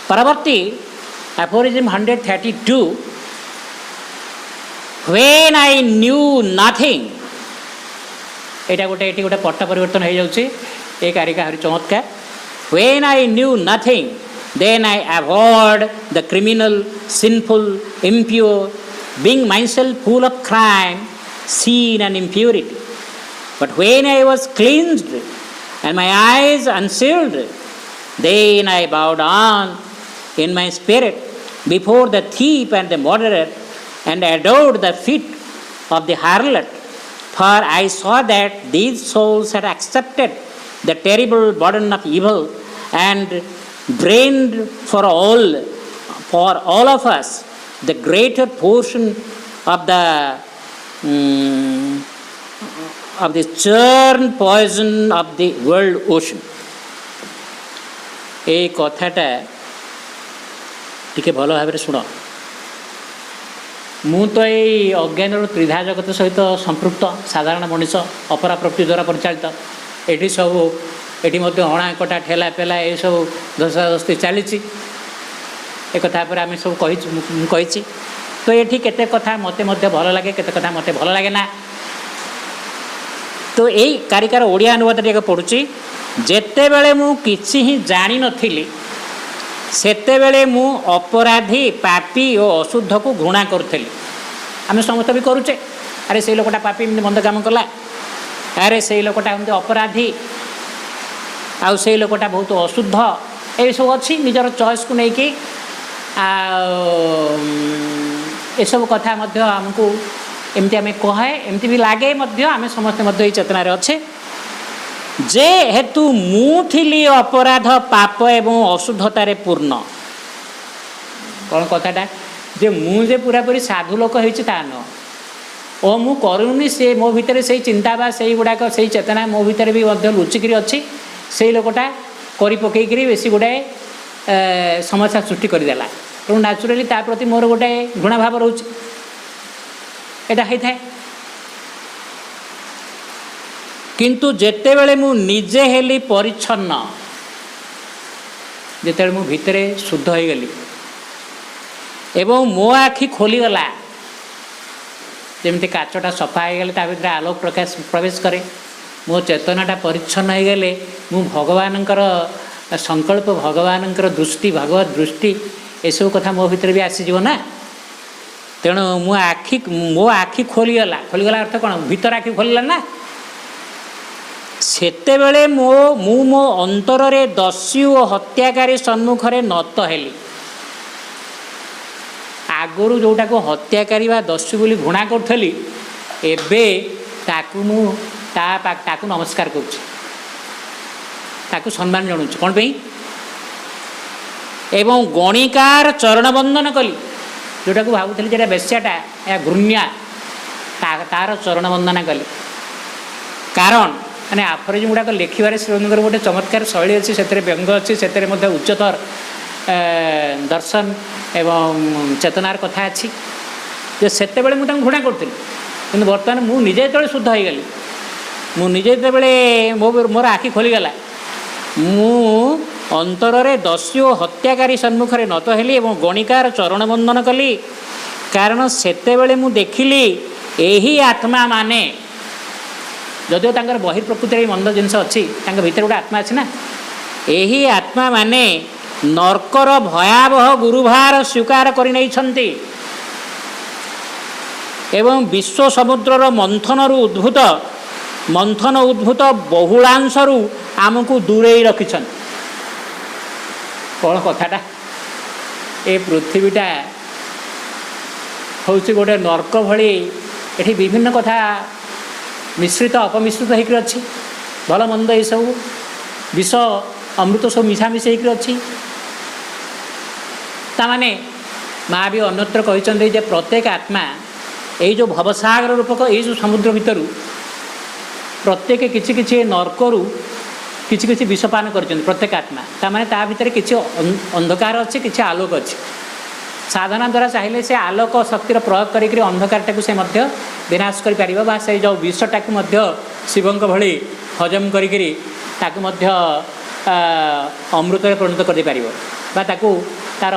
परवर्ती aphorism 132 when I knew nothing एटा गोटे पट्ट परिवर्तन हो जाउछि ए कारिका हरि चमत्कार when I knew nothing then I avoid the criminal sinful impure being myself full of crime sin and impurity but when I was cleansed and my eyes unsealed then I bowed down in my spirit before the thief and the murderer and adored the feet of the harlot for I saw that these souls had accepted the terrible burden of evil and drained for all of us the greater portion of the churn poison of the world ocean ए कथाटा टिके भल भाव शुण ମୁଁ ତ ଏଇ ଅଜ୍ଞାନରୁ ତ୍ରିଧା ଜଗତ ସହିତ ସମ୍ପୃକ୍ତ ସାଧାରଣ ମଣିଷ, ଅପରା ପ୍ରକୃତି ଦ୍ୱାରା ପରିଚାଳିତ। ଏଠି ସବୁ ଏଠି ମଧ୍ୟ ହଣା କଟା ଠେଲା ପେଲା ଏସବୁ ଧସ୍ତାଧସ୍ତି ଚାଲିଛି। ଏକଥା ଉପରେ ଆମେ ସବୁ କହିଛୁ, ମୁଁ କହିଛି। ତ ଏଠି କେତେ କଥା ମୋତେ ମଧ୍ୟ ଭଲ ଲାଗେ, କେତେ କଥା ମୋତେ ଭଲ ଲାଗେ ନା। ତ ଏଇ କାରିକାର ଓଡ଼ିଆ ଅନୁବାଦ ଟିକେ ପଢ଼ୁଛି। ଯେତେବେଳେ ମୁଁ କିଛି ହିଁ ଜାଣିନଥିଲି ସେତେବେଳେ ମୁଁ ଅପରାଧୀ, ପାପୀ ଓ ଅଶୁଦ୍ଧକୁ ଘୃଣା କରୁଥିଲି। ଆମେ ସମସ୍ତେ ବି କରୁଛେ। ଆରେ ସେଇ ଲୋକଟା ପାପୀ, ଏମିତି ମନ୍ଦ କାମ କଲା। ଆରେ ସେଇ ଲୋକଟା ଏମିତି ଅପରାଧୀ, ଆଉ ସେଇ ଲୋକଟା ବହୁତ ଅଶୁଦ୍ଧ। ଏସବୁ ଅଛି ନିଜର ଚଏସ୍କୁ ନେଇକି। ଆଉ ଏସବୁ କଥା ମଧ୍ୟ ଆମକୁ ଏମିତି ଆମେ କହେ, ଏମିତି ବି ଲାଗେ ମଧ୍ୟ। ଆମେ ସମସ୍ତେ ମଧ୍ୟ ଏଇ ଚେତନାରେ ଅଛେ ଯେ ହେତୁ ମୁଁ ଥିଲି ଅପରାଧ, ପାପ ଏବଂ ଅଶୁଦ୍ଧତାରେ ପୂର୍ଣ୍ଣ। କ'ଣ କଥାଟା? ଯେ ମୁଁ ଯେ ପୁରାପୁରି ସାଧୁ ଲୋକ ହେଇଛି ତା ନୁହଁ। ଓ ମୁଁ କରୁନି, ସେ ମୋ ଭିତରେ ସେଇ ଚିନ୍ତା ବା ସେଇଗୁଡ଼ାକ, ସେଇ ଚେତନା ମୋ ଭିତରେ ବି ମଧ୍ୟ ଲୁଚିକିରି ଅଛି। ସେଇ ଲୋକଟା କରି ପକେଇକିରି ବେଶୀ ଗୁଡ଼ାଏ ସମସ୍ୟା ସୃଷ୍ଟି କରିଦେଲା। ତେଣୁ ନ୍ୟାଚୁରାଲି ତା ପ୍ରତି ମୋର ଗୋଟାଏ ଘୃଣା ଭାବ ରହୁଛି। ଏଇଟା ହେଇଥାଏ। କିନ୍ତୁ ଯେତେବେଳେ ମୁଁ ନିଜେ ହେଲି ପରିଚ୍ଛନ୍ନ, ଯେତେବେଳେ ମୁଁ ଭିତରେ ଶୁଦ୍ଧ ହୋଇଗଲି ଏବଂ ମୋ ଆଖି ଖୋଲିଗଲା, ଯେମିତି କାଚଟା ସଫା ହୋଇଗଲେ ତା ଭିତରେ ଆଲୋକ ପ୍ରବେଶ କରେ, ମୋ ଚେତନାଟା ପରିଚ୍ଛନ୍ନ ହୋଇଗଲେ ମୁଁ ଭଗବାନଙ୍କର ସଂକଳ୍ପ, ଭଗବାନଙ୍କର ଦୃଷ୍ଟି, ଭଗବତ ଦୃଷ୍ଟି ଏସବୁ କଥା ମୋ ଭିତରେ ବି ଆସିଯିବ ନା। ତେଣୁ ମୋ ଆଖି ଖୋଲିଗଲା। ଖୋଲିଗଲା ଅର୍ଥ କ'ଣ? ଭିତର ଆଖି ଖୋଲିଲା ନା। ସେତେବେଳେ ମୁଁ ମୋ ଅନ୍ତରରେ ଦସ୍ୟୁ ଓ ହତ୍ୟାକାରୀ ସମ୍ମୁଖରେ ନତ ହେଲି। ଆଗରୁ ଯେଉଁଟାକୁ ହତ୍ୟାକାରୀ ବା ଦସ୍ୟୁ ବୋଲି ଘୃଣା କରୁଥିଲି, ଏବେ ତାକୁ ମୁଁ ତାକୁ ନମସ୍କାର କରୁଛି, ତାକୁ ସମ୍ମାନ ଜଣାଉଛି। କ'ଣ ପାଇଁ? ଏବଂ ଗଣିକାର ଚରଣ ବନ୍ଦନ କଲି। ଯେଉଁଟାକୁ ଭାବୁଥିଲି ଯେଟା ବେଶ୍ୟାଟା, ଏହା ଘୃଣ୍ୟା, ତାର ଚରଣ ବନ୍ଦନା କଲି। କାରଣ ମାନେ ଆଫରିଜିମ୍ ଗୁଡ଼ାକ ଲେଖିବାରେ ଶ୍ରୀଙ୍କର ଗୋଟେ ଚମତ୍କାର ଶୈଳୀ ଅଛି, ସେଥିରେ ବ୍ୟଙ୍ଗ ଅଛି, ସେଥିରେ ମଧ୍ୟ ଉଚ୍ଚତର ଦର୍ଶନ ଏବଂ ଚେତନାର କଥା ଅଛି। ଯେ ସେତେବେଳେ ମୁଁ ତାଙ୍କୁ ଘୃଣା କରୁଥିଲି, କିନ୍ତୁ ବର୍ତ୍ତମାନ ମୁଁ ନିଜେ ଯେତେବେଳେ ଶୁଦ୍ଧ ହୋଇଗଲି, ମୁଁ ନିଜେ ଯେତେବେଳେ ମୋର ଆଖି ଖୋଲିଗଲା, ମୁଁ ଅନ୍ତରରେ ଦସ୍ୟୁ ଓ ହତ୍ୟାକାରୀ ସମ୍ମୁଖରେ ନତ ହେଲି ଏବଂ ଗଣିକାର ଚରଣ ବନ୍ଦନ କଲି। କାରଣ ସେତେବେଳେ ମୁଁ ଦେଖିଲି ଏହି ଆତ୍ମା ମାନେ, ଯଦିଓ ତାଙ୍କର ବହିର୍ ପ୍ରକୃତିରେ ମନ୍ଦ ଜିନିଷ ଅଛି, ତାଙ୍କ ଭିତରେ ଗୋଟେ ଆତ୍ମା ଅଛି ନା, ଏହି ଆତ୍ମା ମାନେ ନର୍କର ଭୟାବହ ଗୁରୁଭାର ସ୍ୱୀକାର କରିନେଇଛନ୍ତି ଏବଂ ବିଶ୍ୱ ସମୁଦ୍ରର ମନ୍ଥନ ଉଦ୍ଭୂତ ବହୁଳାଂଶରୁ ଆମକୁ ଦୂରେଇ ରଖିଛନ୍ତି। କ'ଣ କଥାଟା? ଏ ପୃଥିବୀଟା ହେଉଛି ଗୋଟେ ନର୍କ ଭଳି। ଏଠି ବିଭିନ୍ନ କଥା ମିଶ୍ରିତ ଅପମିଶ୍ରିତ ହେଇକରି ଅଛି। ଭଲ ମନ୍ଦ ଏସବୁ ବିଷ ଅମୃତ ସବୁ ମିଶାମିଶି ହେଇକରି ଅଛି। ତାମାନେ ମା' ବି ଅନ୍ୟତ୍ର କହିଛନ୍ତି ଯେ ପ୍ରତ୍ୟେକ ଆତ୍ମା ଏଇ ଯେଉଁ ଭବସାଗର ରୂପକ ଏଇ ଯେଉଁ ସମୁଦ୍ର ଭିତରୁ ପ୍ରତ୍ୟେକ କିଛି କିଛି ନର୍କରୁ କିଛି କିଛି ବିଷପାନ କରିଛନ୍ତି ପ୍ରତ୍ୟେକ ଆତ୍ମା। ତାମାନେ ତା ଭିତରେ କିଛି ଅନ୍ଧକାର ଅଛି, କିଛି ଆଲୋକ ଅଛି। ସାଧନା ଦ୍ୱାରା ଚାହିଁଲେ ସେ ଆଲୋକ ଶକ୍ତିର ପ୍ରୟୋଗ କରିକି ଅନ୍ଧକାରଟାକୁ ସେ ମଧ୍ୟ ବିନାଶ କରିପାରିବ, ବା ସେଇ ଯେଉଁ ବିଷଟାକୁ ମଧ୍ୟ ଶିବଙ୍କ ଭଳି ହଜମ କରିକିରି ତାକୁ ମଧ୍ୟ ଅମୃତରେ ପରିଣତ କରିଦେଇପାରିବ, ବା ତାକୁ ତାର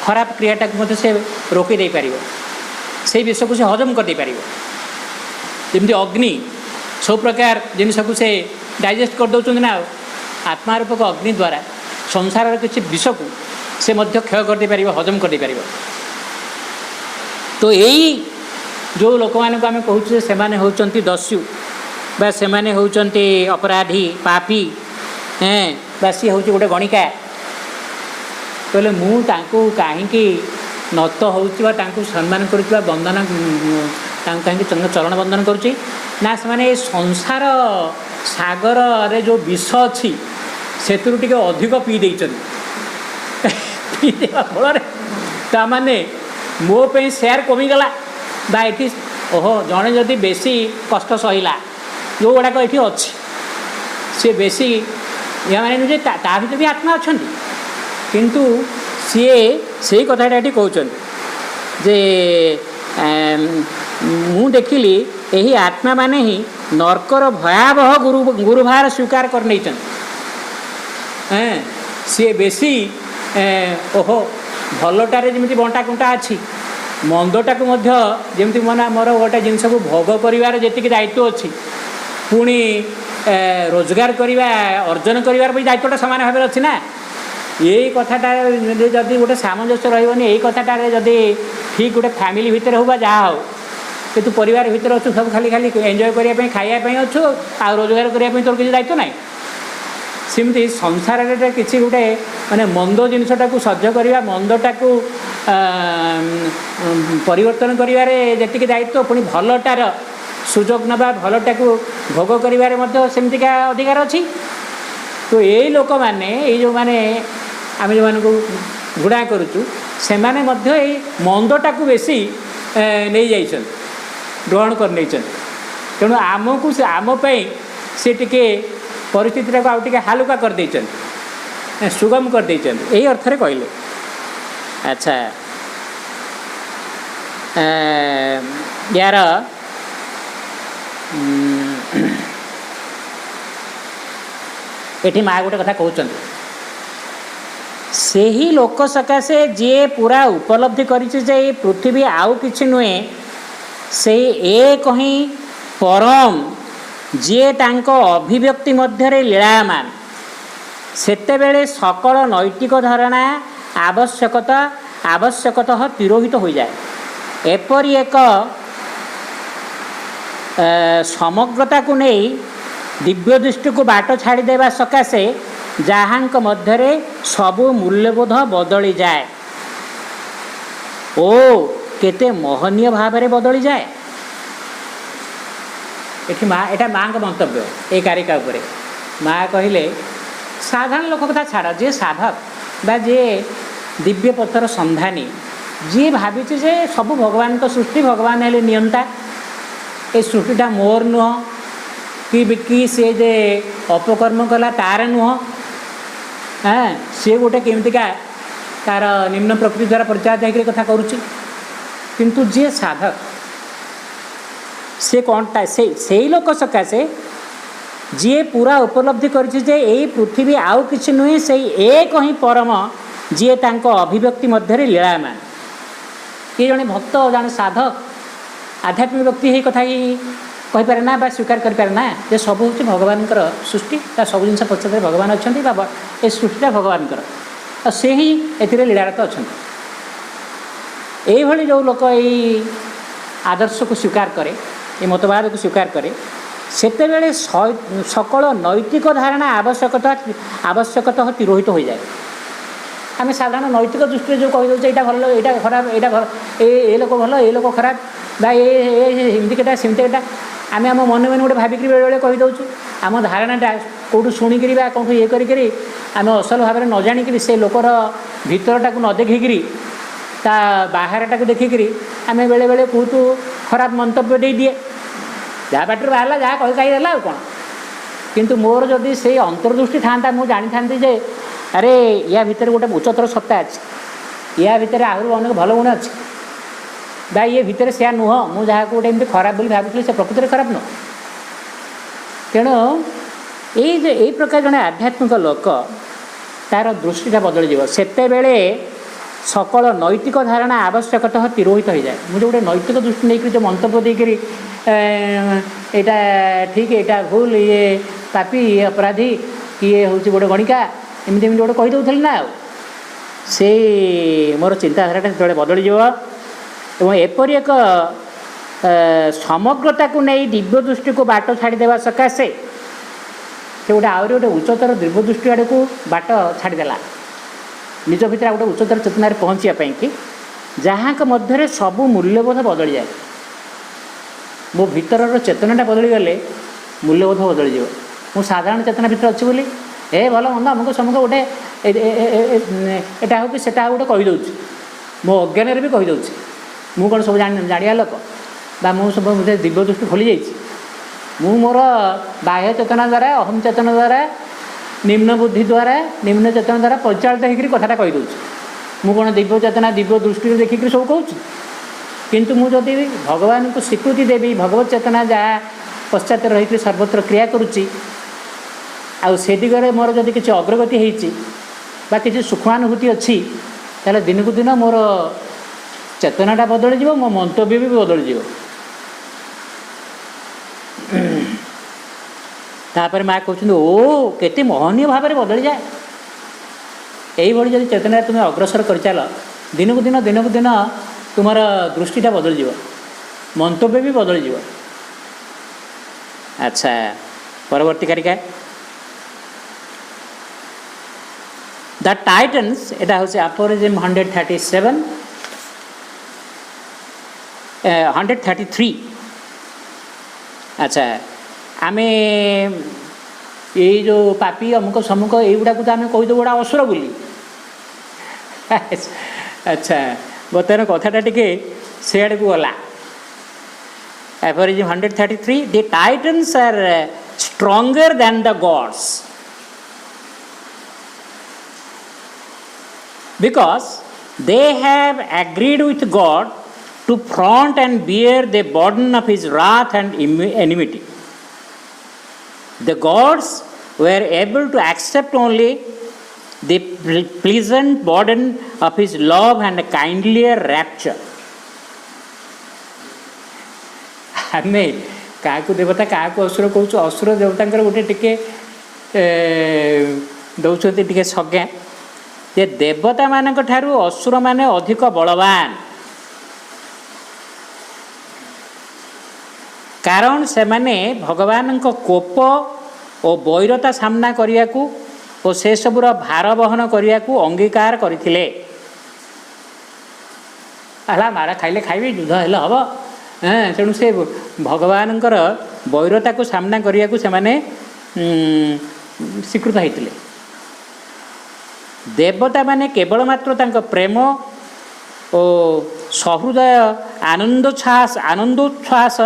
ଖରାପ କ୍ରିୟାଟାକୁ ମଧ୍ୟ ସେ ରୋକି ଦେଇପାରିବ, ସେଇ ବିଷକୁ ସେ ହଜମ କରିଦେଇପାରିବ। ଯେମିତି ଅଗ୍ନି ସବୁ ପ୍ରକାର ଜିନିଷକୁ ସେ ଡାଇଜେଷ୍ଟ କରିଦେଉଛନ୍ତି ନା, ଆତ୍ମା ରୂପକ ଅଗ୍ନି ଦ୍ୱାରା ସଂସାରର କିଛି ବିଷକୁ ସେ ମଧ୍ୟ କ୍ଷୟ କରିଦେଇପାରିବ, ହଜମ କରିଦେଇପାରିବ। ତ ଏଇ ଯେଉଁ ଲୋକମାନଙ୍କୁ ଆମେ କହୁଛୁ ଯେ ସେମାନେ ହେଉଛନ୍ତି ଦସ୍ୟୁ, ବା ସେମାନେ ହେଉଛନ୍ତି ଅପରାଧୀ, ପାପୀ, ବା ସିଏ ହେଉଛି ଗୋଟେ ଗଣିକା। କହିଲେ ମୁଁ ତାଙ୍କୁ କାହିଁକି ନତ ହେଉଛି ବା ତାଙ୍କୁ ସମ୍ମାନ କରୁଛି ବା ବନ୍ଦନା, ତାଙ୍କୁ କାହିଁକି ଚରଣ ବନ୍ଦନ କରୁଛି? ନା, ସେମାନେ ଏ ସଂସାର ସାଗରରେ ଯେଉଁ ବିଷ ଅଛି ସେଥିରୁ ଟିକେ ଅଧିକ ପିଇ ଦେଇଛନ୍ତି। ପିଇ ଦେବା ଫଳରେ ତାମାନେ ମୋ ପାଇଁ ସେୟାର କମିଗଲା, ବା ଏଠି ଜଣେ ଯଦି ବେଶୀ କଷ୍ଟ ସହିଲା, ଯେଉଁଗୁଡ଼ାକ ଏଠି ଅଛି ସେ ବେଶୀ ମାନେ ନୁହେଁ, ତା ଭିତରେ ବି ଆତ୍ମା ଅଛନ୍ତି, କିନ୍ତୁ ସିଏ ସେଇ କଥାଟା ଏଠି କହୁଛନ୍ତି जे ମୁଁ ଦେଖିଲି ଏହି ଆତ୍ମାମାନେ ହିଁ ନର୍କର ଭୟାବହ ଗୁରୁଭାର ସ୍ୱୀକାର କରି ନେଇଛନ୍ତି। ସିଏ ବେଶୀ ଓହୋ ଭଲଟାରେ ଯେମିତି ବଣ୍ଟା କୁଣ୍ଟା ଅଛି, ମନ୍ଦଟାକୁ ମଧ୍ୟ ଯେମିତି ମାନେ ଆମର ଗୋଟେ ଜିନିଷକୁ ଭୋଗ କରିବାର ଯେତିକି ଦାୟିତ୍ୱ ଅଛି, ପୁଣି ରୋଜଗାର କରିବା ଅର୍ଜନ କରିବାର ବି ଦାୟିତ୍ୱଟା ସମାନ ଭାବରେ ଅଛି ନା। ଏଇ କଥାଟା ଯଦି ଗୋଟେ ସାମଞ୍ଜସ୍ୟ ରହିବନି, ଏଇ କଥାଟାରେ ଯଦି ଠିକ୍ ଗୋଟେ ଫ୍ୟାମିଲି ଭିତରେ ହଉ ବା ଯାହା ହଉ, କିନ୍ତୁ ପରିବାର ଭିତରେ ଅଛୁ ସବୁ ଖାଲି ଖାଲି ଏନ୍ଜୟ କରିବା ପାଇଁ ଖାଇବା ପାଇଁ ଅଛୁ, ଆଉ ରୋଜଗାର କରିବା ପାଇଁ ତୋର କିଛି ଦାୟିତ୍ୱ ନାହିଁ। ସେମିତି ସଂସାରରେ କିଛି ଗୋଟେ ମାନେ ମନ୍ଦ ଜିନିଷଟାକୁ ସହ୍ୟ କରିବା, ମନ୍ଦଟାକୁ ପରିବର୍ତ୍ତନ କରିବାରେ ଯେତିକି ଦାୟିତ୍ୱ, ପୁଣି ଭଲଟାର ସୁଯୋଗ ନେବା, ଭଲଟାକୁ ଭୋଗ କରିବାରେ ମଧ୍ୟ ସେମିତିକା ଅଧିକାର ଅଛି। ତ ଏଇ ଲୋକମାନେ, ଏଇ ଯେଉଁମାନେ ଆମେ ଯେଉଁମାନଙ୍କୁ ଘୃଣା କରୁଛୁ, ସେମାନେ ମଧ୍ୟ ଏଇ ମନ୍ଦଟାକୁ ବେଶୀ ନେଇଯାଇଛନ୍ତି, ଗ୍ରହଣ କରି ନେଇଛନ୍ତି। ତେଣୁ ଆମକୁ ଆମ ପାଇଁ ସେ ଟିକେ ପରିସ୍ଥିତିଟାକୁ ଆଉ ଟିକେ ହାଲୁକା କରିଦେଇଛନ୍ତି, ସୁଗମ କରିଦେଇଛନ୍ତି, ଏହି ଅର୍ଥରେ କହିଲେ। ଆଚ୍ଛା, ୟାର ଏଠି ମା ଗୋଟେ କଥା କହୁଛନ୍ତି, ସେହି ଲୋକ ସକାଶେ ଯିଏ ପୁରା ଉପଲବ୍ଧି କରିଛି ଯେ ଏହି ପୃଥିବୀ ଆଉ କିଛି ନୁହେଁ, ସେଇ ଏକ ହିଁ ପରମ, ଯିଏ ତାଙ୍କ ଅଭିବ୍ୟକ୍ତି ମଧ୍ୟରେ ଲୀଳାୟମାନ, ସେତେବେଳେ ସକଳ ନୈତିକ ଧାରଣା ଆବଶ୍ୟକତଃ ତିରୋହିତ ହୋଇଯାଏ। ଏପରି ଏକ ସମଗ୍ରତାକୁ ନେଇ ଦିବ୍ୟ ଦୃଷ୍ଟିକୁ ବାଟ ଛାଡ଼ିଦେବା ସକାଶେ ଯାହାଙ୍କ ମଧ୍ୟରେ ସବୁ ମୂଲ୍ୟବୋଧ ବଦଳିଯାଏ। ଓ କେତେ ମହନୀୟ ଭାବରେ ବଦଳିଯାଏ। ଏଠି ଏଇଟା ମାଙ୍କ ମନ୍ତବ୍ୟ ଏଇ କାରିକା ଉପରେ। ମା କହିଲେ ସାଧାରଣ ଲୋକ କଥା ଛାଡ଼, ଯିଏ ସାଧକ ବା ଯିଏ ଦିବ୍ୟ ପଥର ସନ୍ଧାନୀ, ଯିଏ ଭାବିଛି ଯେ ସବୁ ଭଗବାନଙ୍କ ସୃଷ୍ଟି, ଭଗବାନ ହେଲେ ନିୟନ୍ତା, ଏ ସୃଷ୍ଟିଟା ମୋର ନୁହଁ, କି ସେ ଯେ ଅପକର୍ମ କଲା ତାର ନୁହଁ, ସିଏ ଗୋଟେ କେମିତିକା ତାର ନିମ୍ନ ପ୍ରକୃତି ଦ୍ୱାରା ପରିଚାଳିତ ହେଇକରି କଥା କରୁଛି। କିନ୍ତୁ ଯିଏ ସାଧକ ସେ କ'ଣଟା, ସେଇ ଲୋକ ସକାଶେ ଯିଏ ପୁରା ଉପଲବ୍ଧି କରିଛି ଯେ ଏଇ ପୃଥିବୀ ଆଉ କିଛି ନୁହେଁ, ସେଇ ଏକ ହିଁ ପରମ, ଯିଏ ତାଙ୍କ ଅଭିବ୍ୟକ୍ତି ମଧ୍ୟରେ ଲୀଳାୟମାନ। କିଏ ଜଣେ ଭକ୍ତ, ଜଣେ ସାଧକ, ଆଧ୍ୟାତ୍ମିକ ବ୍ୟକ୍ତି ଏହି କଥା ହିଁ କହିପାରେ ନା ବା ସ୍ୱୀକାର କରିପାରେ ନା ଯେ ସବୁ ହେଉଛି ଭଗବାନଙ୍କର ସୃଷ୍ଟି, ତା ସବୁ ଜିନିଷ ପଛରେ ଭଗବାନ ଅଛନ୍ତି ବା ଏ ସୃଷ୍ଟିଟା ଭଗବାନଙ୍କର, ଆଉ ସେ ହିଁ ଏଥିରେ ଲୀଳାରତ ଅଛନ୍ତି। ଏଇଭଳି ଯେଉଁ ଲୋକ ଏଇ ଆଦର୍ଶକୁ ସ୍ୱୀକାର କରେ, ଏ ମତବାଦକୁ ସ୍ୱୀକାର କରେ, ସେତେବେଳେ ସକଳ ନୈତିକ ଧାରଣା ଆବଶ୍ୟକତଃ ତିରୋହିତ ହୋଇଯାଏ। ଆମେ ସାଧାରଣ ନୈତିକ ଦୃଷ୍ଟିରେ ଯେଉଁ କହିଦେଉଛେ ଏଇଟା ଭଲ, ଏଇଟା ଖରାପ, ଏଇଟା ଭଲ, ଏ ଲୋକ ଭଲ, ଏ ଲୋକ ଖରାପ, ବା ଏମିତିଟା ସେମିତିଟା, ଆମେ ଆମ ମନେ ମନେ ଗୋଟେ ଭାବିକିରି ବେଳେବେଳେ କହିଦେଉଛୁ। ଆମ ଧାରଣାଟା କେଉଁଠୁ ଶୁଣିକିରି ବା କେଉଁଠୁ ଇଏ କରିକିରି ଆମେ ଅସଲ ଭାବରେ ନ ଜାଣିକିରି ସେ ଲୋକର ଭିତରଟାକୁ ନ ଦେଖିକିରି ତା ବାହାରଟାକୁ ଦେଖିକିରି ଆମେ ବେଳେବେଳେ ବହୁତ ଖରାପ ମନ୍ତବ୍ୟ ଦେଇଦିଏ। ଯାହା ପାଟିରୁ ବାହାରିଲା, ଯାହା କହିଦେଲା ଆଉ କ'ଣ। କିନ୍ତୁ ମୋର ଯଦି ସେଇ ଅନ୍ତର୍ଦୃଷ୍ଟି ଥାଆନ୍ତା, ମୁଁ ଜାଣିଥାନ୍ତି ଯେ ଆରେ ୟା ଭିତରେ ଗୋଟେ ଉଚ୍ଚତର ସତ୍ତା ଅଛି, ୟା ଭିତରେ ଆହୁରି ଅନେକ ଭଲ ଗୁଣ ଅଛି, ବା ଇଏ ଭିତରେ ସେୟା ନୁହଁ, ମୁଁ ଯାହାକୁ ଗୋଟେ ଏମିତି ଖରାପ ବୋଲି ଭାବୁଥିଲି ସେ ପ୍ରକୃତିରେ ଖରାପ ନୁହଁ। ତେଣୁ ଏଇ ପ୍ରକାର ଜଣେ ଆଧ୍ୟାତ୍ମିକ ଲୋକ, ତାର ଦୃଷ୍ଟିଟା ବଦଳିଯିବ। ସେତେବେଳେ ସକଳ ନୈତିକ ଧାରଣା ଆବଶ୍ୟକତଃ ତିରୋହିତ ହୋଇଯାଏ। ମୁଁ ଯେଉଁ ଗୋଟେ ନୈତିକ ଦୃଷ୍ଟି ନେଇକରି ଯେଉଁ ମନ୍ତବ୍ୟ ଦେଇକରି ଏଇଟା ଠିକ୍, ଏଇଟା ଭୁଲ, ଇଏ ପାପୀ, ଇଏ ଅପରାଧୀ, ଇଏ ହେଉଛି ଗୋଟେ ଗଣିକା, ଏମିତି ଗୋଟେ କହିଦେଉଥିଲି ନା, ଆଉ ସେଇ ମୋର ଚିନ୍ତାଧାରାଟା ସେତେବେଳେ ବଦଳିଯିବ। ଏବଂ ଏପରି ଏକ ସମଗ୍ରତାକୁ ନେଇ ଦିବ୍ୟ ଦୃଷ୍ଟିକୁ ବାଟ ଛାଡ଼ିଦେବା ସକାଶେ ସେ ଗୋଟେ ଆହୁରି ଗୋଟେ ଉଚ୍ଚତର ଦିବ୍ୟ ଦୃଷ୍ଟି ଆଡ଼କୁ ବାଟ ଛାଡ଼ିଦେଲା, ନିଜ ଭିତରେ ଆଉ ଗୋଟେ ଉଚ୍ଚତର ଚେତନାରେ ପହଞ୍ଚିବା ପାଇଁକି, ଯାହାଙ୍କ ମଧ୍ୟରେ ସବୁ ମୂଲ୍ୟବୋଧ ବଦଳିଯାଏ। ମୋ ଭିତରର ଚେତନାଟା ବଦଳିଗଲେ ମୂଲ୍ୟବୋଧ ବଦଳିଯିବ। ମୁଁ ସାଧାରଣ ଚେତନା ଭିତରେ ଅଛି ବୋଲି ଭଲ ମନ୍ଦ ଅମୁକ ସମୁକ ଗୋଟେ ଏଇଟା ହେଉ କି ସେଟା ହେଉ ଗୋଟେ କହିଦେଉଛି, ମୋ ଅଜ୍ଞାନରେ ବି କହିଦେଉଛି। ମୁଁ କ'ଣ ସବୁ ଜାଣିବା ଲୋକ, ବା ମୁଁ ସବୁ ଦିବ୍ୟ ଦୃଷ୍ଟି ଖୋଲି ଯାଇଛି? ମୁଁ ମୋର ବାହ୍ୟ ଚେତନା ଦ୍ୱାରା, ଅହମ୍ ଚେତନା ଦ୍ୱାରା, ନିମ୍ନ ବୁଦ୍ଧି ଦ୍ୱାରା, ନିମ୍ନ ଚେତନା ଦ୍ୱାରା ପରିଚାଳିତ ହେଇକରି କଥାଟା କହିଦେଉଛି। ମୁଁ କ'ଣ ଦିବ୍ୟ ଚେତନା, ଦିବ୍ୟ ଦୃଷ୍ଟିରେ ଦେଖିକରି ସବୁ କହୁଛି? किंतु मु जदि भगवान को स्वीकृति देवी भगवत चेतना जहाँ पश्चात रही सर्वत्र क्रिया करुच्ची आउ से दिगरे मोर जदि किसी अग्रगति होती बा किसी सूक्ष्मानुभूति अच्छी ताले दिन को दिन मोर चेतनाटा बदल जीव मो मंतव्य भी बदल जीव। तापर माँ कहते ओ केते मोहनीय भाव में बदली जाए यही जब चेतना तुम्हें अग्रसर कर चल दिन को दिन तुम दृष्टिटा बदल जीव मंतव्य भी बदल जीव। अच्छा परवर्ती कारिका द टाइटन्स एटा हूँ अफोरिज्म 137 133। अच्छा आमे ये जो पापी अमुक समुक युवा को तो आम कहीदे गोड़ा असुर बोली। अच्छा बर्तमान कथाटा टिके से आड़ को गला। Aphorism 133 the titans are stronger than the gods because they have agreed with God to front and bear the burden of his wrath and enmity. The gods were able to accept only the pleasant burden of his love and kindlier rapture. आमे क्या देवता क्या असुर कौच असुर देवता गोटे टिके दौरान टिके सज्ञा जे देवता मान असुर माने अधिक बलवान कारण से माने भगवान को कोप और बैरता सामना करने को और से सबूर भार बहन करने को अंगीकार करथिले। आला मारा खाइले खाइबे युद्ध हेले हम तेणु से भगवान बैरता को सामना करने को से माने स्वीकृत होते देवता माने केवल मात्र तांको प्रेम और सहृदय आनंदोच्छ्वास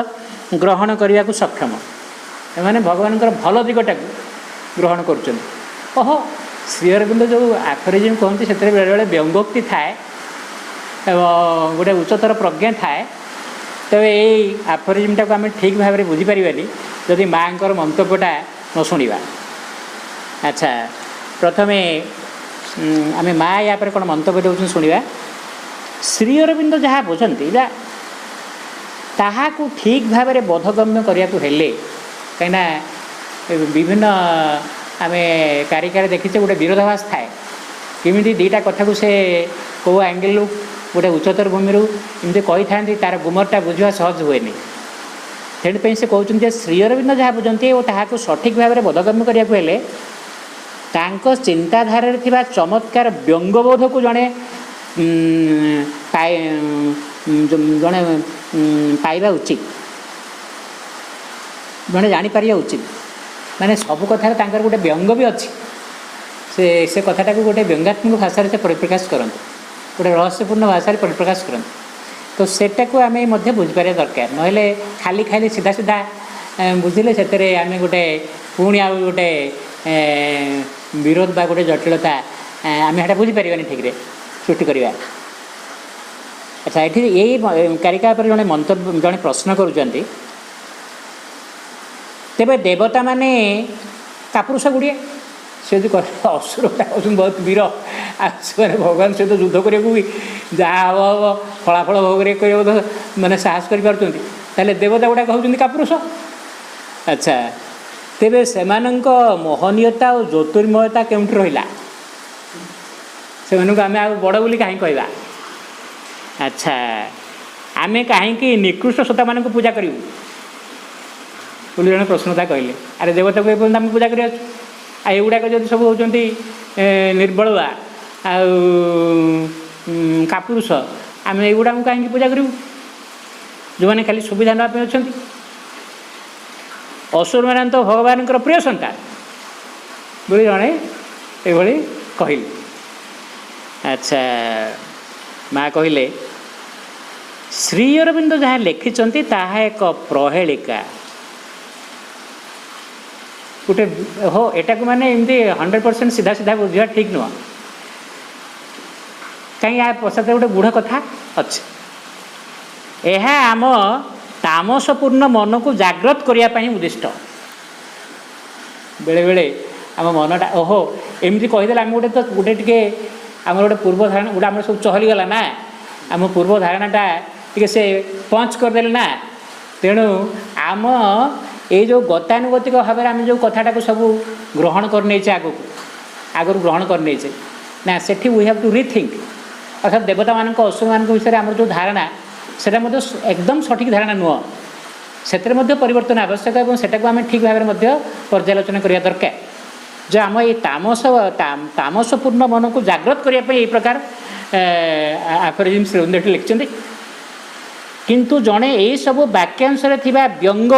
ग्रहण करने को सक्षम एमाने भगवान भल दिगटा ग्रहण कर। ओहो श्री अरविंद जो एफोरिज्म कहते से बेले बेले व्यंगोक्ति थाए गोटे उच्चतर प्रज्ञा थाए तो यही एफोरिज्मटा को आम ठीक भाव में बुझीपारानी जदि माँ मंतव्यटा न शुणा। अच्छा प्रथमे आम माँ या कौन मंतव्य देते शुणा। श्री अरविंद जहाँ बुझती ताहाकू ठीक भाव में बोधगम्य करने को हेले कहीं विभिन्न आम कारिकार देखीचे गोटे विरोधाभास थाए किमिति दीटा कथा को से कौ एंगल गोटे उच्चतर भूमि एमती कही था तार गुमरटा बुझा सहज हुए से से कहते श्री अरविंद जहाँ बुझे और ताहाकू सठिक भाव में बोधगम्य करने को हेले तांको चिंताधारा थिबा चमत्कार व्यंगबोध को जड़े जड़े पाइबा उचित जड़े जापर उचित माने सबू कथार गोटे व्यंग भी अच्छी से कथाटा को गोटे व्यंगात्मक भाषा से परिप्रकाश करते गोटे रहस्यपूर्ण भाषा परिप्रकाश करते तो सेटा को आम बुझीपार दरकार ना खाली खाली सीधा सीधा बुझिले से आम गोटे पुणी आ गोटे विरोध बा गोटे जटिलता आम एटा बुझीपारानी ठीक सृष्टि करवा। अच्छा ये यही कारिका पर जड़े मंतव्य जड़े प्रश्न करुँच तेरे देवता माने कापुरुष गुड़िए से जो असुर बहुत वीर आसने भगवान सहित युद्ध करने भी जहाँ हम हम फलाफल भोग कर मैंने साहस कर देवता गुड़ा कहते कापुरुष। अच्छा तेरे से मोहनीयता और ज्योतिर्मयता केउठी रहिला से आम आ बड़ बोली कहीं कहवा। अच्छा आमे कहीं निकृष्ट सत्ता मान पूजा करूँ बोली जड़े प्रश्नता कहले अरे देवता को एपर्यंत आम पूजा करुड़ाक जब सब होती निर्बलुआ कापुरुष आम युवा को कहीं पूजा करूँ जो मैंने खाली सुविधा नापी अच्छा असुर मैंने तो भगवान प्रिय संतान बोली जड़े ये कहले। अच्छा माँ कहले श्री अरविंद जहाँ लिखिं ताहा एक प्रहेलिका गोटे हो एटा को माने एमती 100% सीधा सीधा बुझा ठीक नुह कहीं या पश्चात गोटे गूढ़ कथा अच्छे ଏହା आम तामसपूर्ण मन को जागृत करने उद्दिष्ट। बेले बेले आम मनटा ओहो एमती कहीदेला आम गोटे तो गोटे टे आम गोटे पूर्व धारणा गोटे आम सब चहलीगला ना आम पूर्व धारणाटा टे से पंच करदे ना। तेणु आम ये जो गतानुगतिक भाव में आम जो कथाटा को सब ग्रहण करने आगु ग्रहण करने ना सेठी वी हैव टू रीथिंक अर्थात देवता मान असुर मान विषय आम जो धारणा से एकदम सठिक धारणा नुह से परिवर्तन आवश्यक और सेटा को आम ठीक भाव में पर्यालोचना करने दरकार जो आम ये तामसपूर्ण मन को जागृत करने ये प्रकार आफोरिज्म श्रीअरविंद लिखिं। किंतु जड़े यही सब वाक्यांश व्यंग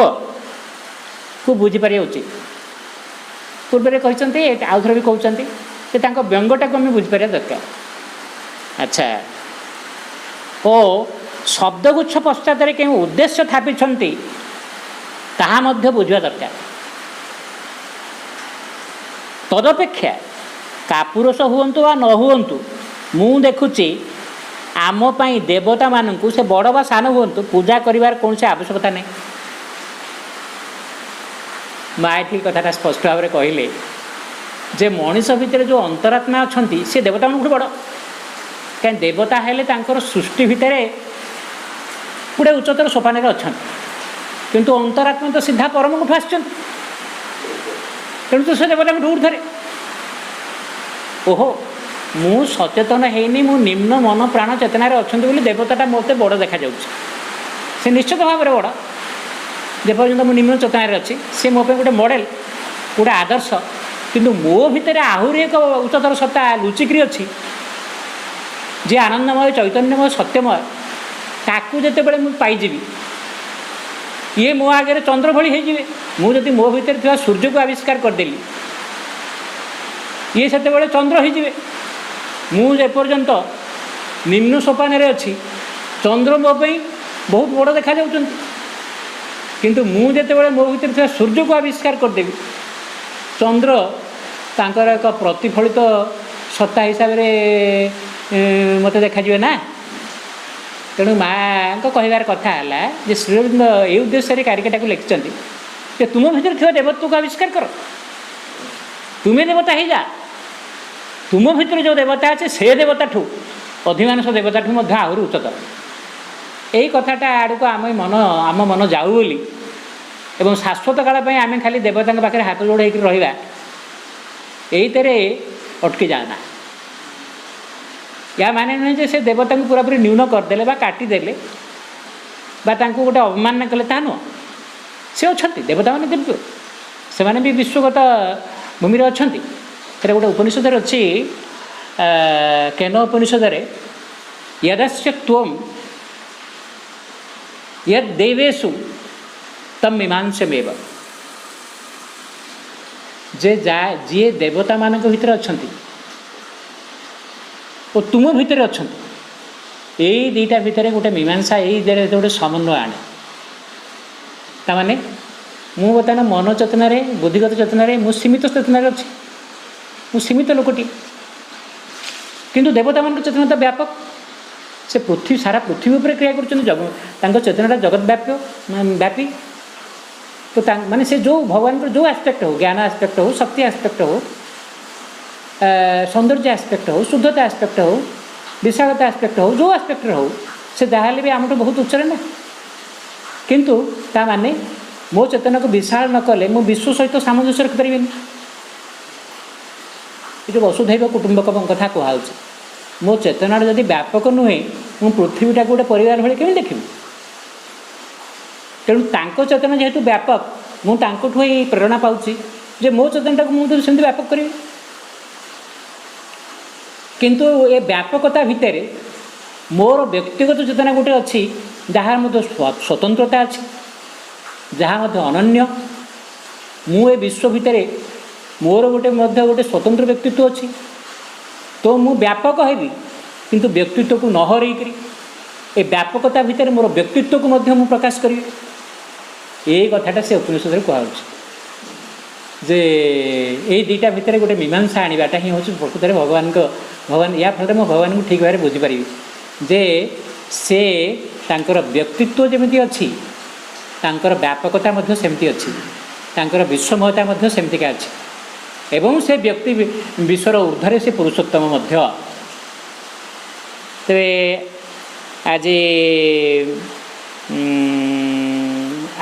को बुझीपार उचित पूर्व कहते आउ थे भी कहते व्यंगटा को आम बुझीपार दरकार। अच्छा ओ शब्दगुच्छ पश्चात कहीं उद्देश्य थापिछंती ताहा मध्य बुझा दरकार। तदपेक्षा कापुरुष हुअंतु वा न हुअंतु मु देखुची आम पाई देवता मानू से बड़ बा सान हुअंतु पूजा करिवार कौन से आवश्यकता नहीं। माँ ठीक कथाटा स्पष्ट भाव में कहले जे मनीष भितर जो अंतरात्मा अच्छा सी देवता मान बड़ कहीं देवता हेले तांकर सृष्टि भितर गोटे उच्चतर सोपान अच्छा किंतु अंतरात्मा तो सीधा परम कठू आस तेणु तो से देवता ऊर्धरे ओहो मु सचेतन हैनी मु निम्न मन प्राण चेतनार अच्छा बोली देवताटा मत बड़ देखा से निश्चित भाव में बड़ जेपर्यंत मु निम्न चेतनार अच्छी सी मो गोटे मॉडल गोटे आदर्श किंतु मो भितर आहरी एक उच्चतर सत्ता लुचिकी अच्छी जे आनंदमय चैतन्यमय सत्यमय ताकू जिते बड़े मुझे पाइजी ये मो आगे चंद्र भली होइजिवे मुझे मो भीतर थिबा सूर्य को आविष्कार करदेली ये सेते बड़े चंद्र होइजिवे मुझे पर्यंत निम्न सोपान अच्छी चंद्र मो बहुत बड़ देखा जाउछंती किंतु मुझे बड़े मो भीतर थिबा सूर्य को आविष्कार करदेवी चंद्र तांकर एक प्रतिफलित सत्ता हिसाब से मत देखा ना। तेणु माँ को कहबार कथा है श्रीअरविंद ये उद्देश्य कारिकाटा को लिखिं कि तुम भीतर थोड़ा देवत्व को आविष्कार कर तुम्हें देवता ही जा तुम भीतर जो देवता अच्छे से देवता ठू अधिमांश देवता ठू आहरी उच्चतर यही कथाटा आड़ को आम मन जाऊ बोली एवं शाश्वत काल आम खाली देवता पाखे हाथ जोड़ होकर रहा यही अटकी जाना या माने नुहे जे से देवता को पूरापूरी न्यून करदे काटिदेले गोटे अवमान कले ता नुह से अच्छा देवता मैंने दिव्य से मैंने भी विश्वगत भूमि अच्छा गोटे उपनिषद अच्छी केन उपनिषद यदस्य त्वं यद देवेशु तम मीमांसमेव जे जी देवता मान भीतर अच्छा और तुम भितर अच्छा यही दुईटा भितर गोटे मीमांसा यही गोटे समन्वय आने ताने मु बर्तमान मन चेतन बुद्धिगत चेतन मु सीमित चेतन अच्छी मु सीमित लोकटी किंतु देवता मान चेतना तो व्यापक से पृथ्वी सारा पृथ्वी उपर क्रिया कर चेतनाटा जगत व्यापी तो माने से जो भगवान जो एस्पेक्ट हो ज्ञान एस्पेक्ट हो शक्ति एस्पेक्ट हो सौंदर्य एस्पेक्ट हो शुद्धता एस्पेक्ट हो विशालता एस्पेक्ट हो जो एस्पेक्ट हो से जहाँ भी आम बहुत उच्चर ना किंतु ता माने मो चेतना को विशाल न कले मो विश्व सहित सामंजस्य रखिपारि ये जो वसुधैव कुटुंबकम कथा कहु मो चेतना जदि व्यापक नुहे मु पृथ्वीटा गोटे परिवार भाई केमी देखी तेणु तांको चेतना जेहेतु व्यापक मुझे ये प्रेरणा पाऊँगी जे मो चेतनाटा को मुझे सेमती व्यापक करी किंतु ये व्यापकता भितर मोर व्यक्तिगत चेतना गोटे अच्छी जहाँ मध्य स्वतंत्रता अच्छी जहाँ मध्य अनन्य मु ए विश्व भितर मोर गोटे गोटे स्वतंत्र व्यक्तित्व अच्छी तो मु व्यापक हेबी किंतु व्यक्तित्व को न हरईकरी ए व्यापकता भितर मोर व्यक्तित्व को मध्य मु प्रकाश करी यही कथाटा से उपनिषद कहूँ जे यही दुईटा भितर गोटे मीमांसा आनीबाटा ही हूँ प्रकृत भगवान या फल मैं भगवान को ठीक भाव बुझीपारि जे से तांकर व्यक्तित्व जमी अच्छी तांकर व्यापकता मध्य सेमती अच्छी तांकर विश्वमयता मध्य सेमतिका अच्छी एवं से व्यक्ति विश्वर ऊर्ध्वे से पुरुषोत्तम मध्य। तेरे आज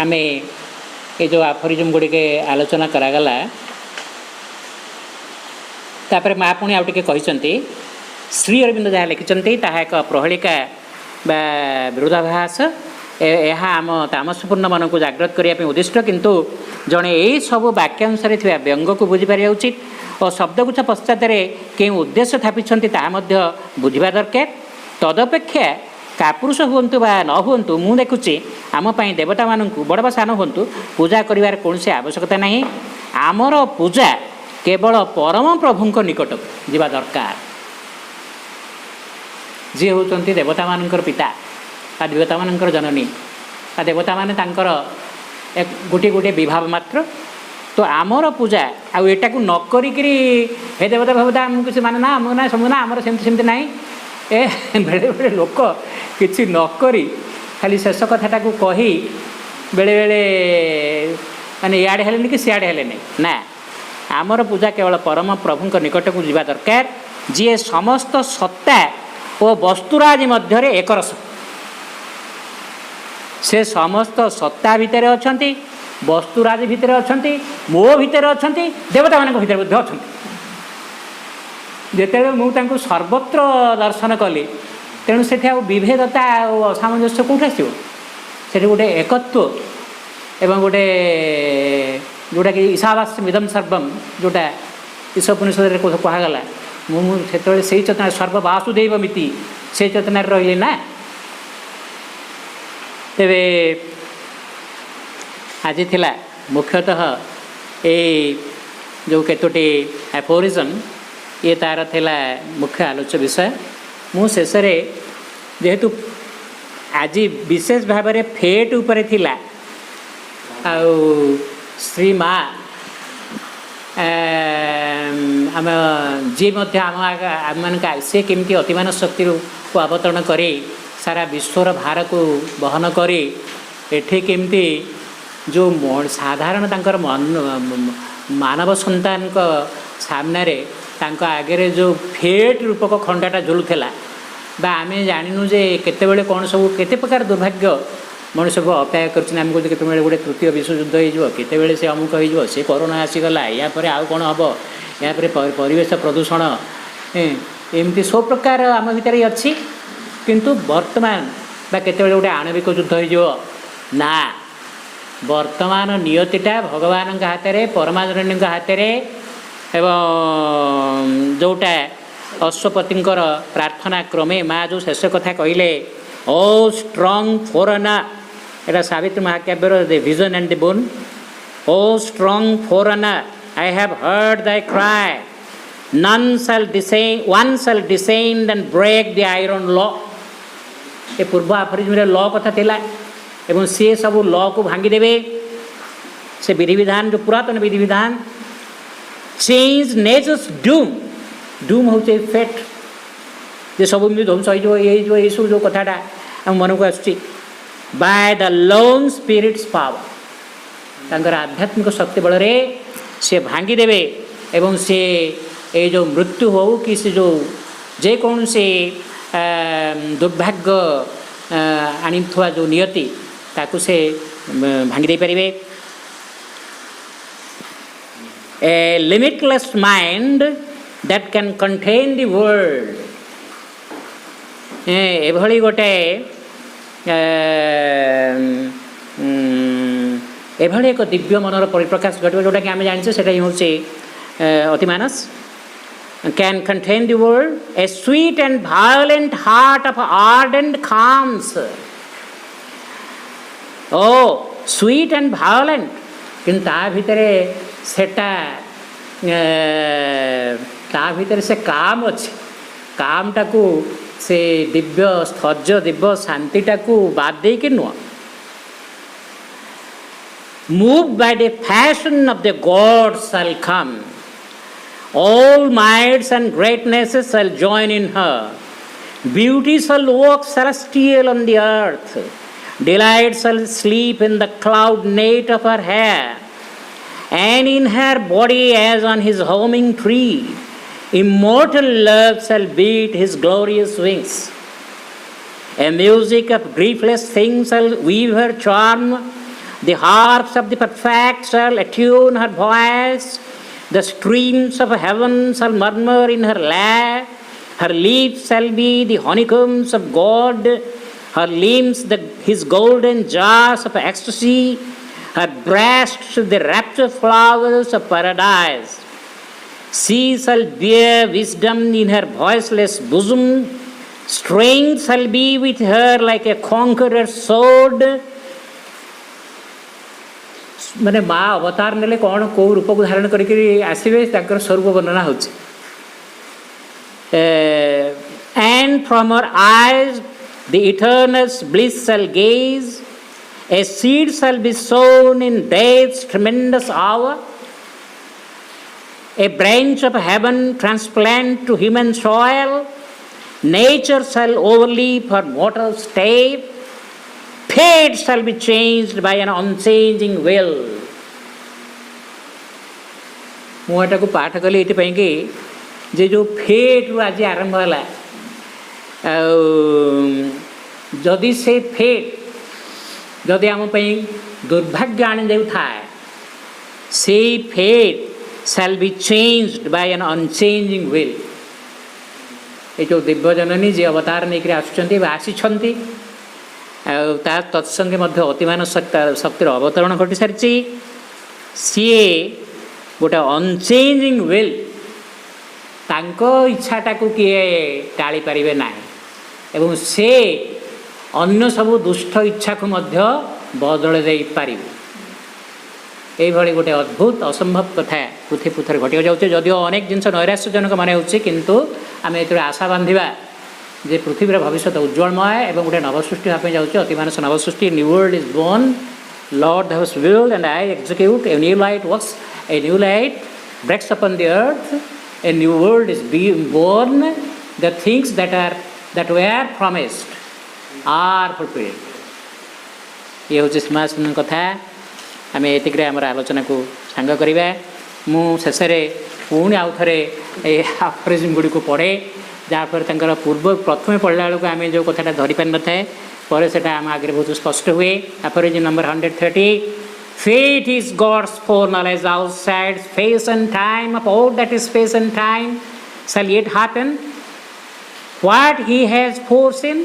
आमे ये जो आफरिजम गुड़ी के आलोचना करागला तापर माँ पुणी आउ टे कहते श्री अरविंद जहाँ लिखिं ताहा एक प्रहलिका बा विरोधाभास यह आम तामसपूर्ण मन को जागृत करने उद्दिष्ट किंतु जड़े यही सब वाक्यांश व्यंग को बुझीपार उचित और शब्दगुच्छ पश्चात कई उद्देश्य थापिंट ताहा बुझा दरकार। तदपेक्षा कापुरुष हूँ बा न हूँ मु देखुची आम देवता मानू बड़ बा सान हूँ पूजा कर कौन आवश्यकता नहीं। आमर पूजा केवल परम प्रभु निकट जावा दरकार जी होती देवता मानकर पिता आ देवता मानकर जननी आ देवता माने तांकर एक गोटे गोटे विभाव मात्र। तो आमर पूजा आटा को न करी हे देवता भवता आम किसी माने ना आम ना समझ ना आमर सेमती सेमती ना ए बेले बेले लोक किसी नक खाली शेष कथाटा को कही बेले बेले माने इआड़े हेले कि सियाड़े हेले ना आमर पूजा केवल परम प्रभु निकट को जावा दरकार जी समस्त सत्ता और वस्तुराज मध्य एक रस से समस्त सत्ता भितर अच्छा वस्तुराज भितर अच्छा मो भितर अच्छा देवता मान भर अच्छा जिते मुझे सर्वत्र दर्शन कली तेणु से विभेदता और असामंजस्य कौट आसो से गोटे एकत्व एवं गोटे जोटा कि ईशावास्यमिदं सर्वम जोटा ईशोपनिषद कहगला मुझे से चेतना सर्ववासुदेवमिति से चेतना रही ना। तेरे आज थिला मुख्यतः ये जो केतोटी एफोरिजम ये तार थिला मुख्य आलोच्य विषय मु शेष जेहेतु आज विशेष भाव में फेट उपरे थिला आउ श्री माँ आम जी आम मान से केमती अतिमान शक्ति को अवतरण करे सारा विश्वर भार को बहन करे एठी केमती जो साधारण तांकर मानव संतान को सामने तांको आगे जो फेट रूपक खंडाटा झुलुला बा आम जानू जे केतेबेले कौन सब केते प्रकार दुर्भाग्य मनुष्य को अपेक्षा करमको केतबेले गोटे तृतीय विश्वयुद्ध होतेबेले से अमुक हो से कोरोना आसीगला यापर आउ कौन हम यापर परिवेश प्रदूषण एमती सब प्रकार आम भितर अच्छी किंतु वर्तमान बा केतेबेले गोटे आणविक युद्ध हो ना वर्तमान नियतिटा भगवान हाथ में परमाजननी हाथ में एवं जोटा अश्वपतिंकर प्रार्थना क्रमे माँ जो शेष कथा कहले ओ स्ट्रंग फोरना एटा सावित्री महाकाव्यर the vision and the boon O strong forerunner I have heard thy cry none shall descend one shall descend and break the iron law ये पूर्व आफरिज्म लॉ कथा थिला एवं सी सब लॉ को भांगीदेवे से विधि विधान जो पुरातन विधि विधान चेंज नेचर्स डूम डूम हूँ फेट जे सब ध्वंस हो सब जो कथाटा आम मन को आस by the lone spirit's power तांकर आध्यात्मिक शक्ति बल से भांगीदेवे एवं से ये जो मृत्यु हो कि से जो जेकोसी दुर्भाग्य आनी जो नियति ताकू से भांगी दे पारे। A limitless mind that can contain the world एभली गोटे एभली एक दिव्य मनर परिप्रकाश घटो जोटा कि आम जाने से हूँ अतिमानस can contain the world, a sweet and violent heart of ardent calms. Oh, sweet and violent. किंतु ता भितरे सेटा ता भितरे से काम अच्छे काम टाकू से दिव्य स्थर्य दिव्य शांति टाकू बाद दे कि नुआ moved by the passion of the gods shall come. All mights and greatnesses shall join in her. Beauty shall walk celestial on the earth. Delight shall sleep in the cloud net of her hair, and in her body as on his homing tree. Immortal love shall beat his glorious wings. A music of griefless things shall weave her charm. The harps of the perfect shall attune her voice. The streams of heaven shall murmur in her lap. Her lips shall be the honeycombs of God. Her limbs his golden jars of ecstasy. Her breasts the rapture flowers of paradise. She shall bear wisdom in her voiceless bosom. Strength shall be with her like a conqueror's sword. माने माँ अवतार नेले कौन कौ रूप को धारण करके आसवे ताकर स्वरूप वर्णना होची. And from her eyes the eternal's bliss shall gaze. A seed shall be sown in death's tremendous hour. A branch of heaven transplant to human soil. Nature shall overleap her mortal step. Fate shall be changed by an unchanging will. ମୁଁ ଏଟାକୁ ପାଠ କଲି ଏଇଥିପାଇଁ କି ଯେ ଯେଉଁ ଫେଟ୍ରୁ ଆଜି ଆରମ୍ଭ ହେଲା ଆଉ ଯଦି ସେ ଫେଟ୍ ଯଦି ଆମ ପାଇଁ ଦୁର୍ଭାଗ୍ୟ ଆଣିଦେଉଥାଏ ସେଇ ଫେଟ୍ shall be changed by an unchanging will. ଏ ଯେଉଁ ଦିବ୍ୟଜନନୀ ଯିଏ ଅବତାର ନେଇକରି ଆସୁଛନ୍ତି ବା ଆସିଛନ୍ତି ଆଉ ତା ତତ୍ସଙ୍ଗେ ମଧ୍ୟ ଅତିମାନ ଶକ୍ତିର ଅବତରଣ ଘଟିସାରିଛି. ସିଏ ଗୋଟେ ଅନଚେଞ୍ଜିଂ ୱିଲ୍, ତାଙ୍କ ଇଚ୍ଛାଟାକୁ କିଏ ଟାଳିପାରିବେ ନାହିଁ ଏବଂ ସେ ଅନ୍ୟ ସବୁ ଦୁଷ୍ଟ ଇଚ୍ଛାକୁ ମଧ୍ୟ ବଦଳାଇ ଦେଇପାରିବେ. এইভাবে গোটে অদ্ভুত অসম্ভব কথা পৃথিবী পৃথিবীରେ ঘটিବାକୁ ଯାଉଛି. ଯଦିଓ ଅନେକ ଜିନିଷ ନୈରାଶ୍ୟଜନକ ମନେ ହେଉଛି କିନ୍ତୁ ଆମେ ଏଥିରେ ଆଶା ବାନ୍ଧିବା ଯେ ପୃଥିବୀର ଭବିଷ୍ୟତ ଉଜ୍ଜଳମୟ ଏବଂ ଗୋଟେ ନବସୃଷ୍ଟି ହେବା ପାଇଁ ଯାଉଛି. ଅତିମାନସ ନବସୃଷ୍ଟି. New world is born. Lord has willed and I execute. A new light works. A new light breaks upon the earth. A new world is being born. The things that were promised are fulfilled. ये ହେଉଛି ସମାଜ କଥା. ଆମେ ଏତିକିରେ ଆମର ଆଲୋଚନାକୁ ସାଙ୍ଗ କରିବା. ମୁଁ ଶେଷରେ ପୁଣି ଆଉ ଥରେ ଏ ଆଫୋରିଜିମ୍ ଗୁଡ଼ିକୁ ପଢ଼େ ଯାହାଫଳରେ ତାଙ୍କର ପୂର୍ବ ପ୍ରଥମେ ପଢ଼ିଲା ବେଳକୁ ଆମେ ଯେଉଁ କଥାଟା ଧରିପାରିନଥାଏ ପରେ ସେଟା ଆମ ଆଗରେ ବହୁତ ସ୍ପଷ୍ଟ ହୁଏ. ଆଫୋରିଜିମ୍ number 130. Fate is God's foreknowledge outside space and time. Of all that is space and time shall yet happen. What he has foreseen,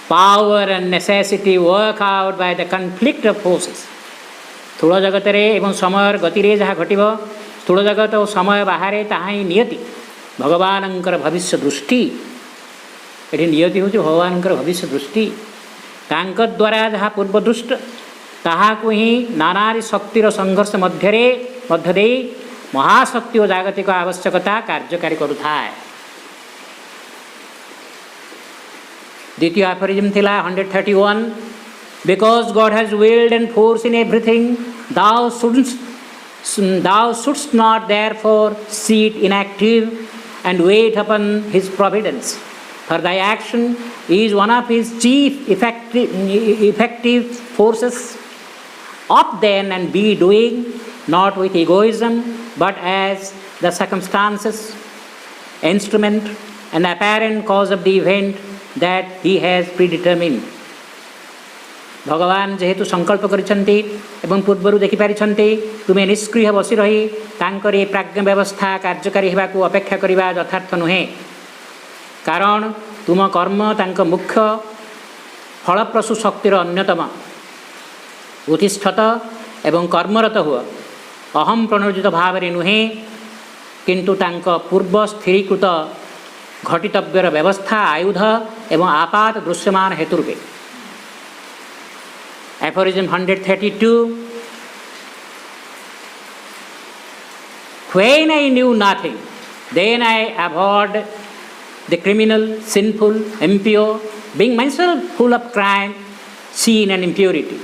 power and necessity work out by the conflict of forces. स्थूल जगत एवं समय गति जहाँ घटव स्थूल जगत और समय बाहर ताहा ही नियति भगवानंकर भविष्य दृष्टि. ये नियति हूँ भगवानंकर भविष्य दृष्टि. तांक द्वारा जहाँ पूर्वदृष्ट ताहाकु ही नानारी शक्तिर संघर्ष मध्य महाशक्ति और जागतिक आवश्यकता कार्यकारी करुथाए. द्वितीय एफोरिज्म थिला 131. Because God has willed and foreseen everything, thou shouldst not therefore sit inactive and wait upon his providence. For thy action is one of his chief effective forces. Up then and be doing, not with egoism, but as the circumstances, instrument, and apparent cause of the event that he has predetermined. भगवान जेहेतु संकल्प करिसंती एवं पूर्वरु देखि पारिसंती तुमे निष्क्रिय बसी रही तांकर ए प्राज्ञ व्यवस्था कार्यकारी हेबाकू अपेक्षा करिबा यथार्थ नुहे. कारण तुम कर्म तांक मुख्य फलप्रसू शक्तिर अन्यतम. उत्तिष्ठत एवं कर्मरत हुआ अहम प्रणोदित भाव नुहे किंतु तांक पूर्व स्थिरीकृत घटितव्यर व्यवस्था आयुध एवं आपात दृश्यमान हेतु रूपे. Aphorism 132. When I knew nothing, then I abhorred the criminal, sinful, impure, being myself full of crime, sin and impurity.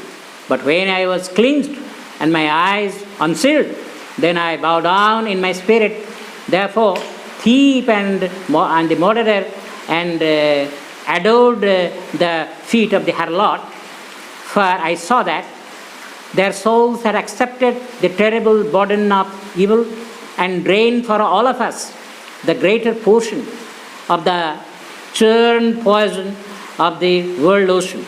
But when I was cleansed and my eyes unsealed, then I bow down in my spirit. Therefore, thief and the murderer and adored the feet of the harlot, for I saw that their souls had accepted the terrible burden of evil and drained for all of us the greater portion of the churn poison of the world ocean.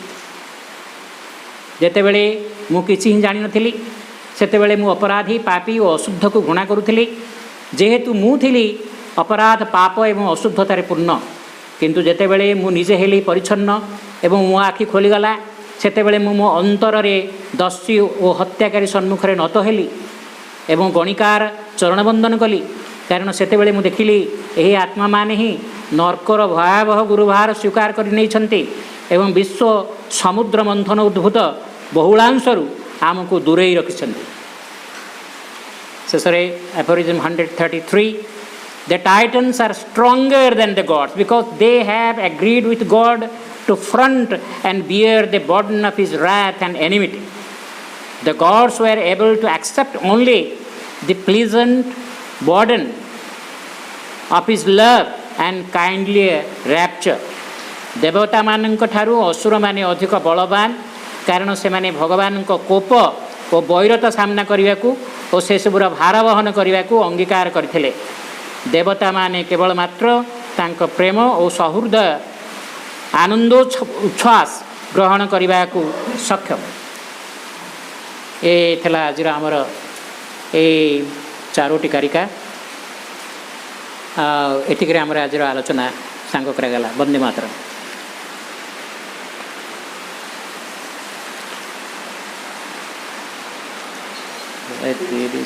ଯେତେବେଳେ ମୁଁ କିଛି ହିଁ ଜାଣିନଥିଲି ସେତେବେଳେ ମୁଁ ଅପରାଧୀ ପାପୀ ଓ ଅଶୁଦ୍ଧକୁ ଘୃଣା କରୁଥିଲି। ଯେହେତୁ ମୁଁ ଥିଲି ଅପରାଧ ପାପ ଏବଂ ଅଶୁଦ୍ଧତାରେ ପୂର୍ଣ୍ଣ, କିନ୍ତୁ ଯେତେବେଳେ ମୁଁ ନିଜେ ହେଲି ପରିଚ୍ଛନ୍ନ ଏବଂ ମୋ ଆଖି ଖୋଲିଗଲା ସେତେବେଳେ ମୁଁ ମୋ ଅନ୍ତରରେ ଦସ୍ୟୁ ଓ ହତ୍ୟାକାରୀ ସମ୍ମୁଖରେ ନତ ହେଲି ଏବଂ ଗଣିକାର ଚରଣବନ୍ଦନ କଲି। କାରଣ ସେତେବେଳେ ମୁଁ ଦେଖିଲି ଏହି ଆତ୍ମାମାନେ ହିଁ ନର୍କର ଭୟାବହ ଗୁରୁଭାର ସ୍ୱୀକାର କରି ନେଇଛନ୍ତି ଏବଂ ବିଶ୍ୱ ସମୁଦ୍ର ମନ୍ଥନ ଉଦ୍ଭୂତ ବହୁଳାଂଶରୁ ଆମକୁ ଦୂରେଇ ରଖିଛନ୍ତି। ଶେଷରେ Aphorism 133, the Titans are stronger than the gods because they have agreed with God to front and bear the burden of his wrath and enmity. The gods were able to accept only the pleasant burden of his love and kindly rapture. ଦେବତାମାନଙ୍କ ଠାରୁ ଅସୁରମାନେ ଅଧିକ ବଳବାନ, କାରଣ ସେମାନେ ଭଗବାନଙ୍କ କୋପ ଓ ବୈରତା ସାମ୍ନା କରିବାକୁ ଓ ସେସବୁର ଭାର ବହନ କରିବାକୁ ଅଙ୍ଗୀକାର କରିଥିଲେ। ଦେବତାମାନେ କେବଳ ମାତ୍ର ତାଙ୍କ ପ୍ରେମ ଓ ସହୃଦୟ ଆନନ୍ଦ ଉଚ୍ଛ୍ୱାସ ଗ୍ରହଣ କରିବାକୁ ସକ୍ଷମ। ଏ ଥିଲା ଆଜିର ଆମର ଏଇ ଚାରୋଟି କାରିକା। ଏତିକିରେ ଆମର ଆଜିର ଆଲୋଚନା ସାଙ୍ଗ କରାଗଲା। Vande Mataram. Let me be